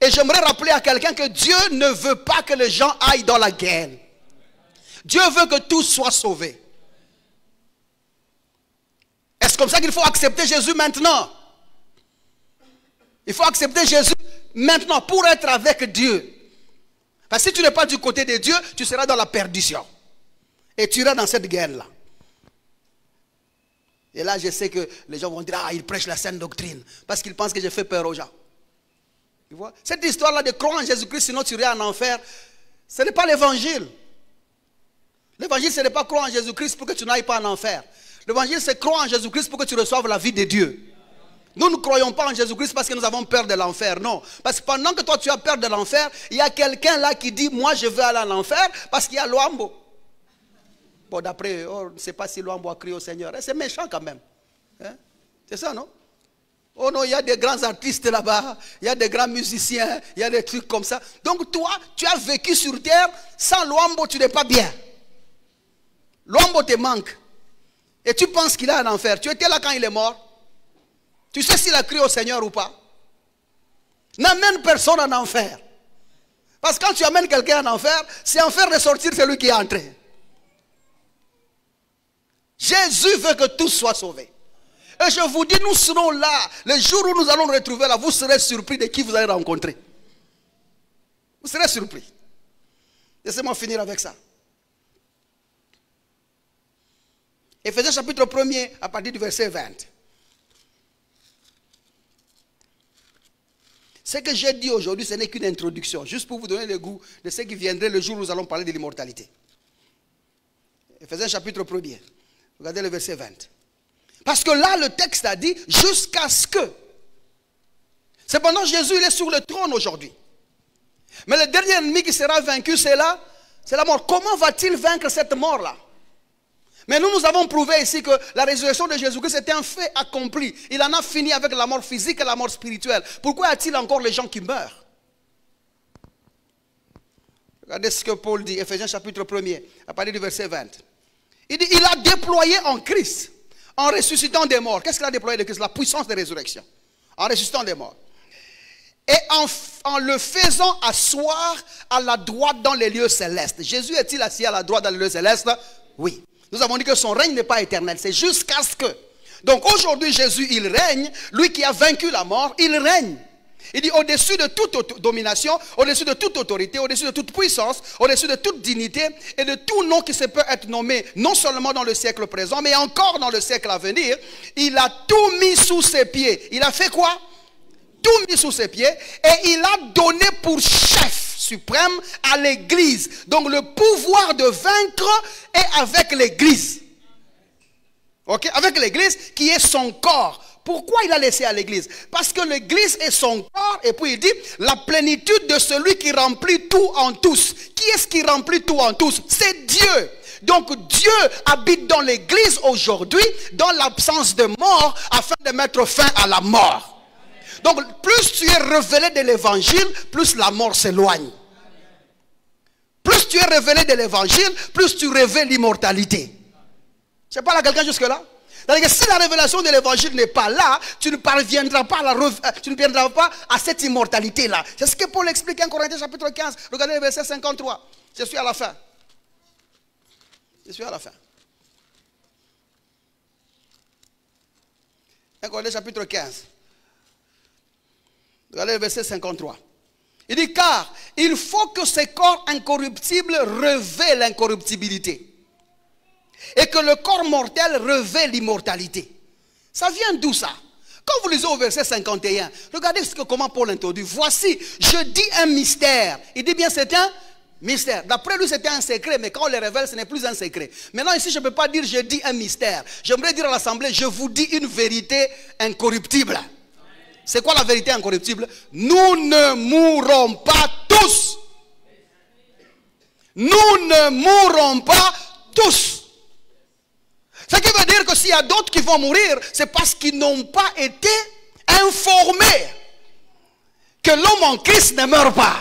Et j'aimerais rappeler à quelqu'un que Dieu ne veut pas que les gens aillent dans la gaine. Dieu veut que tous soient sauvés. Est-ce comme ça qu'il faut accepter Jésus maintenant? Il faut accepter Jésus maintenant pour être avec Dieu. Parce que si tu n'es pas du côté de Dieu, tu seras dans la perdition. Et tu iras dans cette gaine-là. Et là, je sais que les gens vont dire, ah, il prêche la saine doctrine. Parce qu'ils pensent que j'ai fait peur aux gens. Tu vois? Cette histoire-là de croire en Jésus-Christ, sinon tu irais en enfer, ce n'est pas l'évangile. L'évangile, ce n'est pas croire en Jésus-Christ pour que tu n'ailles pas en enfer. L'évangile, c'est croire en Jésus-Christ pour que tu reçoives la vie de Dieu. Nous ne croyons pas en Jésus-Christ parce que nous avons peur de l'enfer. Non. Parce que pendant que toi tu as peur de l'enfer, il y a quelqu'un là qui dit, moi je veux aller en enfer parce qu'il y a Luambo. Bon, d'après, on ne sait pas si Luambo a crié au Seigneur. C'est méchant quand même. Hein? C'est ça, non? Oh non, il y a des grands artistes là-bas, il y a des grands musiciens, il y a des trucs comme ça. Donc toi, tu as vécu sur terre, sans Luambo, tu n'es pas bien. Luambo te manque. Et tu penses qu'il est en enfer. Tu étais là quand il est mort. Tu sais s'il a crié au Seigneur ou pas? N'amène personne en enfer. Parce que quand tu amènes quelqu'un en enfer, c'est en faire ressortir celui qui est entré. Jésus veut que tous soient sauvés. Et je vous dis, nous serons là. Le jour où nous allons nous retrouver là, vous serez surpris de qui vous allez rencontrer. Vous serez surpris. Laissez-moi finir avec ça. Éphésiens chapitre 1er, à partir du verset 20. Ce que j'ai dit aujourd'hui, ce n'est qu'une introduction, juste pour vous donner le goût de ce qui viendrait le jour où nous allons parler de l'immortalité. Éphésiens chapitre 1er, regardez le verset 20. Parce que là, le texte a dit, jusqu'à ce que. Cependant, Jésus, il est sur le trône aujourd'hui. Mais le dernier ennemi qui sera vaincu, c'est là, c'est la mort. Comment va-t-il vaincre cette mort-là? Mais nous avons prouvé ici que la résurrection de Jésus-Christ était un fait accompli. Il en a fini avec la mort physique et la mort spirituelle. Pourquoi y a-t-il encore les gens qui meurent? Regardez ce que Paul dit, Éphésiens chapitre 1er, à partir du verset 20. Il dit, il a déployé en Christ, en ressuscitant des morts. Qu'est-ce qu'il a déployé de Christ? La puissance de résurrection. En ressuscitant des morts. Et en le faisant asseoir à la droite dans les lieux célestes. Jésus est-il assis à la droite dans les lieux célestes? Oui. Nous avons dit que son règne n'est pas éternel, c'est jusqu'à ce que. Donc aujourd'hui Jésus, il règne, lui qui a vaincu la mort, il règne. Il dit au-dessus de toute domination, au-dessus de toute autorité, au-dessus de toute puissance, au-dessus de toute dignité et de tout nom qui se peut être nommé, non seulement dans le siècle présent, mais encore dans le siècle à venir. Il a tout mis sous ses pieds. Il a fait quoi? Tout mis sous ses pieds et il a donné pour chef suprême à l'église. Donc le pouvoir de vaincre est avec l'église. Ok? Avec l'église qui est son corps. Pourquoi il a laissé à l'église? Parce que l'église est son corps et puis il dit la plénitude de celui qui remplit tout en tous. Qui est-ce qui remplit tout en tous? C'est Dieu. Donc Dieu habite dans l'église aujourd'hui dans l'absence de mort afin de mettre fin à la mort. Donc plus tu es révélé de l'évangile, plus la mort s'éloigne. Plus tu es révélé de l'évangile, plus tu révèles l'immortalité. Je parle à quelqu'un jusque là? C'est-à-dire que si la révélation de l'évangile n'est pas là, tu ne parviendras pas à cette immortalité-là. C'est ce que Paul explique en Corinthiens chapitre 15. Regardez le verset 53. Je suis à la fin. Je suis à la fin. En Corinthiens chapitre 15. Regardez le verset 53. Il dit, car il faut que ces corps incorruptibles revêtent l'incorruptibilité. Et que le corps mortel revêt l'immortalité. Ça vient d'où ça? Quand vous lisez au verset 51, regardez comment Paul introduit. Voici, je dis un mystère. Il dit bien c'est un mystère. D'après lui c'était un secret, mais quand on le révèle ce n'est plus un secret. Maintenant ici je ne peux pas dire je dis un mystère. J'aimerais dire à l'assemblée, je vous dis une vérité incorruptible. C'est quoi la vérité incorruptible? Nous ne mourrons pas tous. Nous ne mourrons pas tous. Ce qui veut dire que s'il y a d'autres qui vont mourir, c'est parce qu'ils n'ont pas été informés que l'homme en Christ ne meurt pas.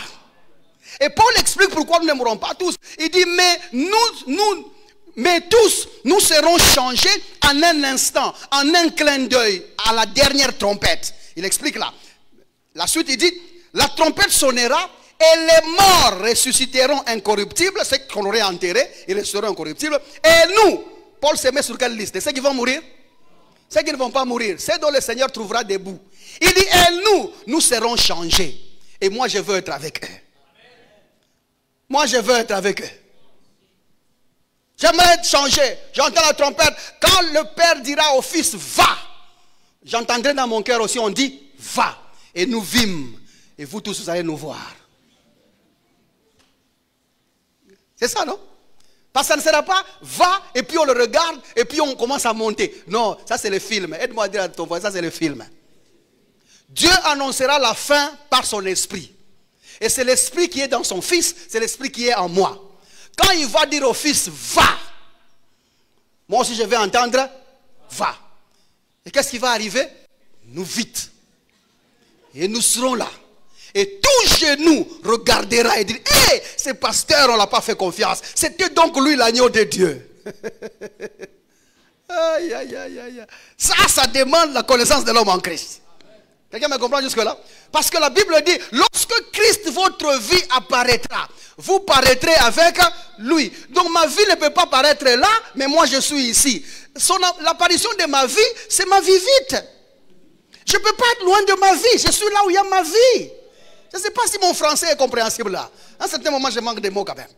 Et Paul explique pourquoi nous ne mourrons pas tous. Il dit, mais tous, nous serons changés en un instant, en un clin d'œil, à la dernière trompette. Il explique là. La suite, il dit, la trompette sonnera et les morts ressusciteront incorruptibles, ceux qu'on aurait enterrés, ils resteront incorruptibles. Et nous, Paul se met sur quelle liste? Ceux qui vont mourir? Ceux qui ne vont pas mourir, ceux dont le Seigneur trouvera debout. Il dit, et nous serons changés. Et moi, je veux être avec eux. Moi, je veux être avec eux. J'aimerais être changé. J'entends la trompette. Quand le Père dira au Fils, va. J'entendrai dans mon cœur aussi, on dit, va. Et nous vîmes. Et vous tous, vous allez nous voir. C'est ça, non? Parce que ça ne sera pas, va, et puis on le regarde, et puis on commence à monter. Non, ça c'est le film. Aide-moi à dire à ton voisin, ça c'est le film. Dieu annoncera la fin par son esprit. Et c'est l'esprit qui est dans son Fils, c'est l'esprit qui est en moi. Quand il va dire au Fils, va. Moi aussi je vais entendre, va. Et qu'est-ce qui va arriver? Nous vite. Et nous serons là. Et tout genou regardera et dira, hé, ce pasteur, on ne l'a pas fait confiance. C'était donc lui l'agneau de Dieu. Aïe, aïe, aïe, aïe. Ça demande la connaissance de l'homme en Christ. Quelqu'un me comprend jusque-là? Parce que la Bible dit, lorsque Christ, votre vie apparaîtra, vous paraîtrez avec lui. Donc ma vie ne peut pas paraître là, mais moi je suis ici. L'apparition de ma vie, c'est ma vie vite. Je ne peux pas être loin de ma vie. Je suis là où il y a ma vie. Je ne sais pas si mon français est compréhensible là. À un certain moment, je manque de mots quand même.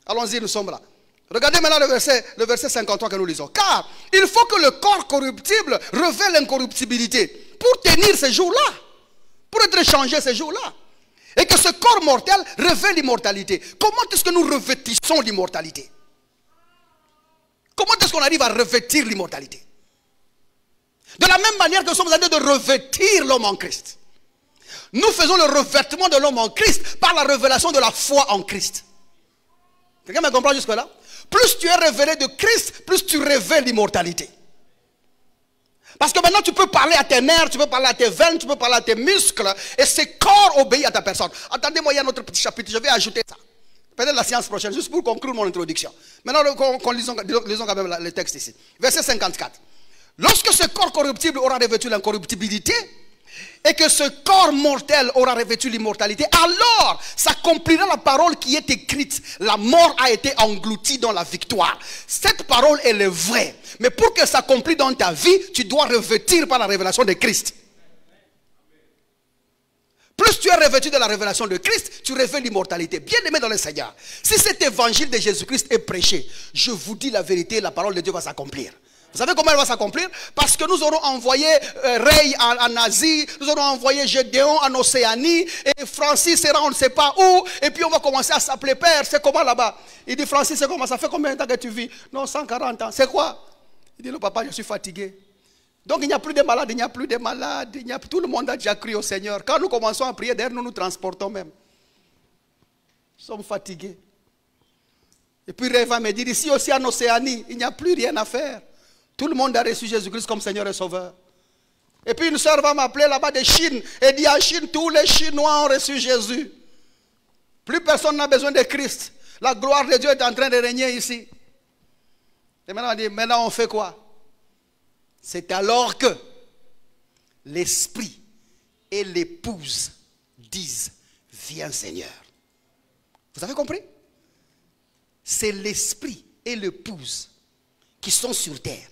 Allons-y, nous sommes là. Regardez maintenant le verset 53 que nous lisons. Car il faut que le corps corruptible revêt l'incorruptibilité pour tenir ces jours-là. Pour être changé ces jours-là. Et que ce corps mortel revêt l'immortalité. Comment est-ce que nous revêtissons l'immortalité? Comment est-ce qu'on arrive à revêtir l'immortalité? De la même manière que nous sommes en train de revêtir l'homme en Christ. Nous faisons le revêtement de l'homme en Christ par la révélation de la foi en Christ. Quelqu'un me comprend jusque-là? Plus tu es révélé de Christ, plus tu révèles l'immortalité. Parce que maintenant tu peux parler à tes nerfs, tu peux parler à tes veines, tu peux parler à tes muscles, et ce corps obéit à ta personne. Attendez-moi, il y a un autre petit chapitre, je vais ajouter ça. Peut-être la séance prochaine, juste pour conclure mon introduction. Maintenant, lisons quand même le texte ici. Verset 54. Lorsque ce corps corruptible aura revêtu l'incorruptibilité, et que ce corps mortel aura revêtu l'immortalité, alors s'accomplira la parole qui est écrite. La mort a été engloutie dans la victoire. Cette parole elle est vraie. Mais pour que ça s'accomplisse dans ta vie, tu dois revêtir par la révélation de Christ. Plus tu es revêtu de la révélation de Christ, tu revêts l'immortalité. Bien aimé dans le Seigneur, si cet évangile de Jésus-Christ est prêché, je vous dis la vérité, la parole de Dieu va s'accomplir. Vous savez comment elle va s'accomplir? Parce que nous aurons envoyé Ray en Asie, nous aurons envoyé Gédéon en Océanie, et Francis sera on ne sait pas où, et puis on va commencer à s'appeler Père. C'est comment là-bas? Il dit, Francis, c'est comment? Ça fait combien de temps que tu vis? Non, 140 ans. C'est quoi? Il dit, le papa, je suis fatigué. Donc il n'y a plus de malades, il n'y a plus de malades, tout le monde a déjà crié au Seigneur. Quand nous commençons à prier, d'ailleurs nous nous transportons même. Nous sommes fatigués. Et puis Ray va me dire, ici aussi en Océanie, il n'y a plus rien à faire. Tout le monde a reçu Jésus-Christ comme Seigneur et Sauveur. Et puis une soeur va m'appeler là-bas de Chine. Et dit en Chine, tous les Chinois ont reçu Jésus. Plus personne n'a besoin de Christ. La gloire de Dieu est en train de régner ici. Et maintenant on dit, maintenant on fait quoi? C'est alors que l'esprit et l'épouse disent, viens Seigneur. Vous avez compris? C'est l'esprit et l'épouse qui sont sur terre,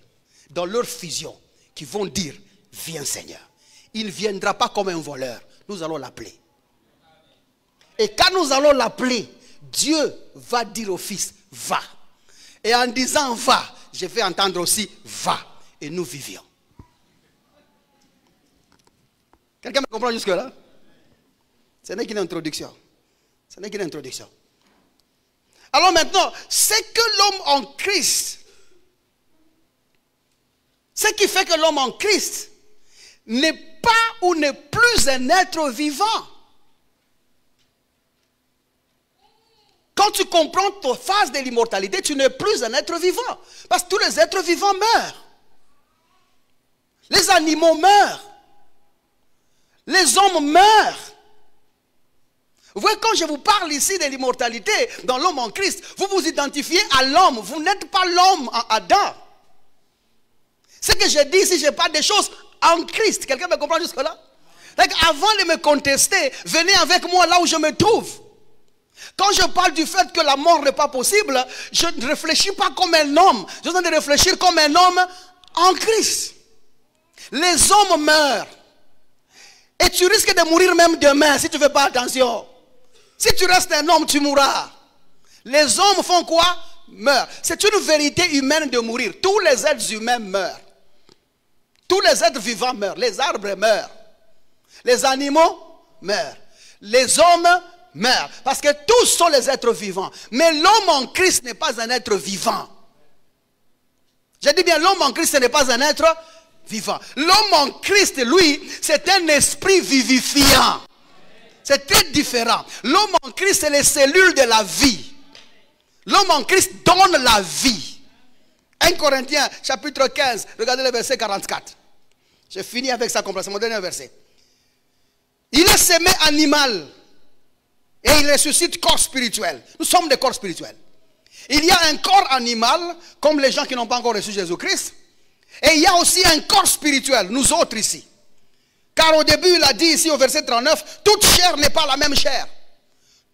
dans leur fusion, qui vont dire, viens Seigneur. Il ne viendra pas comme un voleur, nous allons l'appeler. Et quand nous allons l'appeler, Dieu va dire au Fils, va. Et en disant va, je vais entendre aussi va. Et nous vivions. Quelqu'un me comprend jusque-là? Ce n'est qu'une introduction. Ce n'est qu'une introduction. Alors maintenant, c'est que l'homme en Christ, ce qui fait que l'homme en Christ n'est pas ou n'est plus un être vivant. Quand tu comprends ta phase de l'immortalité, tu n'es plus un être vivant. Parce que tous les êtres vivants meurent. Les animaux meurent. Les hommes meurent. Vous voyez, quand je vous parle ici de l'immortalité dans l'homme en Christ, vous vous identifiez à l'homme. Vous n'êtes pas l'homme en Adam. Ce que je dis ici, je parle des choses en Christ. Quelqu'un me comprend jusque-là? Avant de me contester, venez avec moi là où je me trouve. Quand je parle du fait que la mort n'est pas possible, je ne réfléchis pas comme un homme. Je suis en train de réfléchir comme un homme en Christ. Les hommes meurent. Et tu risques de mourir même demain si tu ne fais pas attention. Si tu restes un homme, tu mourras. Les hommes font quoi? Meurent. C'est une vérité humaine de mourir. Tous les êtres humains meurent. Tous les êtres vivants meurent. Les arbres meurent. Les animaux meurent. Les hommes meurent. Parce que tous sont les êtres vivants. Mais l'homme en Christ n'est pas un être vivant. Je dis bien, l'homme en Christ n'est pas un être vivant. L'homme en Christ, lui, c'est un esprit vivifiant. C'est très différent. L'homme en Christ, c'est les cellules de la vie. L'homme en Christ donne la vie. 1 Corinthiens, chapitre 15, regardez le verset 44. Je finis avec ça complètement, c'est mon dernier verset. Il est semé animal et il ressuscite corps spirituel. Nous sommes des corps spirituels. Il y a un corps animal, comme les gens qui n'ont pas encore reçu Jésus-Christ. Et il y a aussi un corps spirituel, nous autres ici. Car au début, il a dit ici au verset 39, toute chair n'est pas la même chair.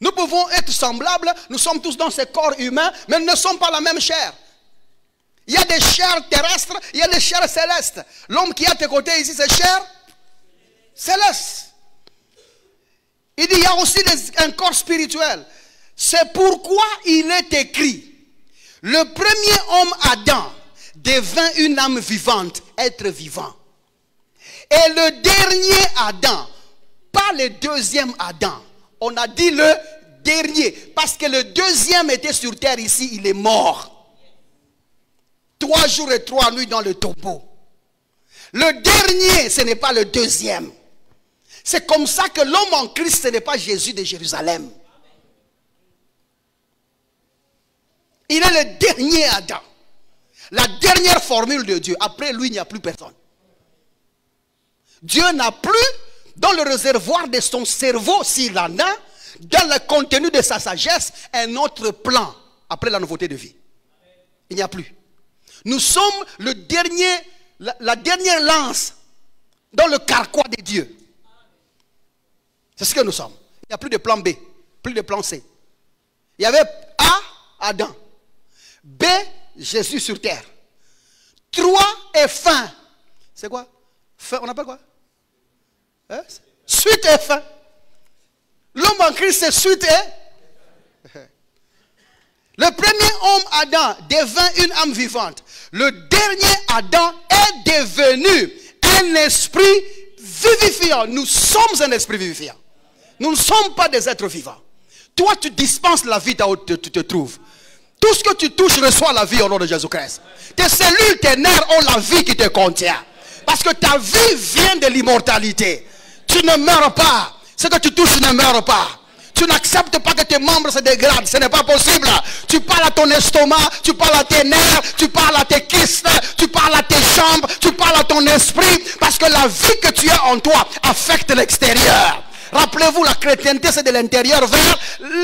Nous pouvons être semblables, nous sommes tous dans ce corps humain, mais nous ne sommes pas la même chair. Il y a des chairs terrestres, il y a des chairs célestes. L'homme qui est à tes côtés ici, c'est chair céleste. Il dit, il y a aussi un corps spirituel. C'est pourquoi il est écrit, le premier homme Adam devint une âme vivante, être vivant. Et le dernier Adam, pas le deuxième Adam. On a dit le dernier, parce que le deuxième était sur terre ici, il est mort. 3 jours et 3 nuits dans le tombeau. Le dernier, ce n'est pas le deuxième. C'est comme ça que l'homme en Christ, ce n'est pas Jésus de Jérusalem. Il est le dernier Adam. La dernière formule de Dieu. Après lui, il n'y a plus personne. Dieu n'a plus dans le réservoir de son cerveau, s'il en a, dans le contenu de sa sagesse, un autre plan après la nouveauté de vie. Il n'y a plus. Nous sommes le dernier, la dernière lance dans le carquois de Dieu. C'est ce que nous sommes. Il n'y a plus de plan B, plus de plan C. Il y avait A, Adam. B, Jésus sur terre. 3 et fin. C'est quoi? Fin, on appelle quoi? Hein? Suite et fin. L'homme en Christ, c'est suite et. Le premier homme, Adam, devint une âme vivante. Le dernier Adam est devenu un esprit vivifiant. Nous sommes un esprit vivifiant. Nous ne sommes pas des êtres vivants. Toi, tu dispenses la vie là où tu te trouves. Tout ce que tu touches reçoit la vie au nom de Jésus-Christ. Tes cellules, tes nerfs ont la vie qui te contient. Parce que ta vie vient de l'immortalité. Tu ne meurs pas. Ce que tu touches ne meurt pas. Tu n'acceptes pas que tes membres se dégradent. Ce n'est pas possible. Tu parles à ton estomac, tu parles à tes nerfs, tu parles à tes kystes, tu parles à tes jambes, tu parles à ton esprit. Parce que la vie que tu as en toi affecte l'extérieur. Rappelez-vous, la chrétienté, c'est de l'intérieur vers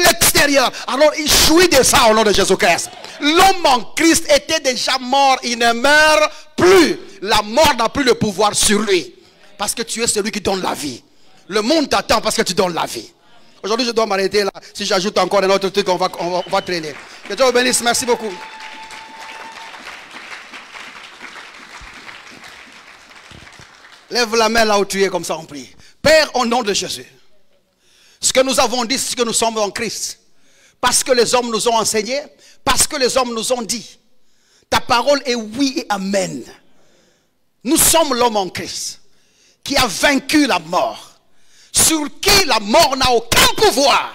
l'extérieur. Alors, il jouit de ça au nom de Jésus-Christ. L'homme en Christ était déjà mort. Il ne meurt plus. La mort n'a plus le pouvoir sur lui. Parce que tu es celui qui donne la vie. Le monde t'attend parce que tu donnes la vie. Aujourd'hui, je dois m'arrêter là. Si j'ajoute encore un autre truc, on va traîner. Que Dieu vous bénisse. Merci beaucoup. Lève la main là où tu es, comme ça on prie. Père, au nom de Jésus, Ce que nous avons dit, c'est que nous sommes en Christ. Parce que les hommes nous ont enseigné, parce que les hommes nous ont dit. Ta parole est oui et amen. Nous sommes l'homme en Christ qui a vaincu la mort, sur qui la mort n'a aucun pouvoir.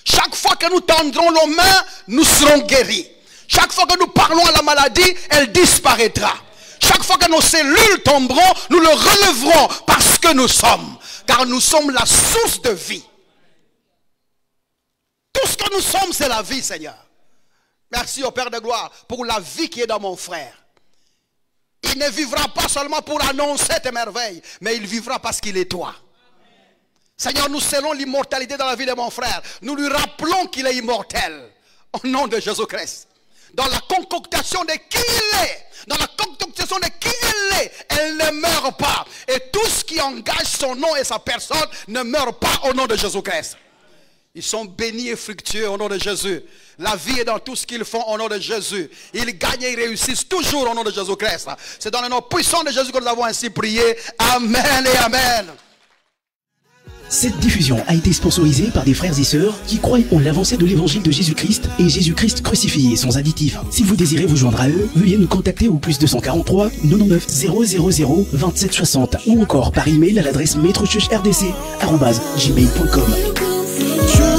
Chaque fois que nous tendrons nos mains, nous serons guéris. Chaque fois que nous parlons à la maladie, elle disparaîtra. Chaque fois que nos cellules tomberont, nous le relèverons parce que nous sommes. Car nous sommes la source de vie. Tout ce que nous sommes, c'est la vie, Seigneur. Merci au Père de gloire pour la vie qui est dans mon frère. Il ne vivra pas seulement pour annoncer tes merveilles, mais il vivra parce qu'il est toi. Seigneur, nous scellons l'immortalité dans la vie de mon frère. Nous lui rappelons qu'il est immortel. Au nom de Jésus-Christ. Dans la concoctation de qui il est. Dans la concoctation de qui elle est. Elle ne meurt pas. Et tout ce qui engage son nom et sa personne ne meurt pas au nom de Jésus-Christ. Ils sont bénis et fructueux au nom de Jésus. La vie est dans tout ce qu'ils font au nom de Jésus. Ils gagnent et ils réussissent toujours au nom de Jésus-Christ. C'est dans le nom puissant de Jésus que nous avons ainsi prié. Amen et amen. Cette diffusion a été sponsorisée par des frères et sœurs qui croient en l'avancée de l'évangile de Jésus-Christ et Jésus-Christ crucifié sans additif. Si vous désirez vous joindre à eux, veuillez nous contacter au +243 99 000 27 60 ou encore par email à l'adresse maîtrechurchrdc@gmail.com.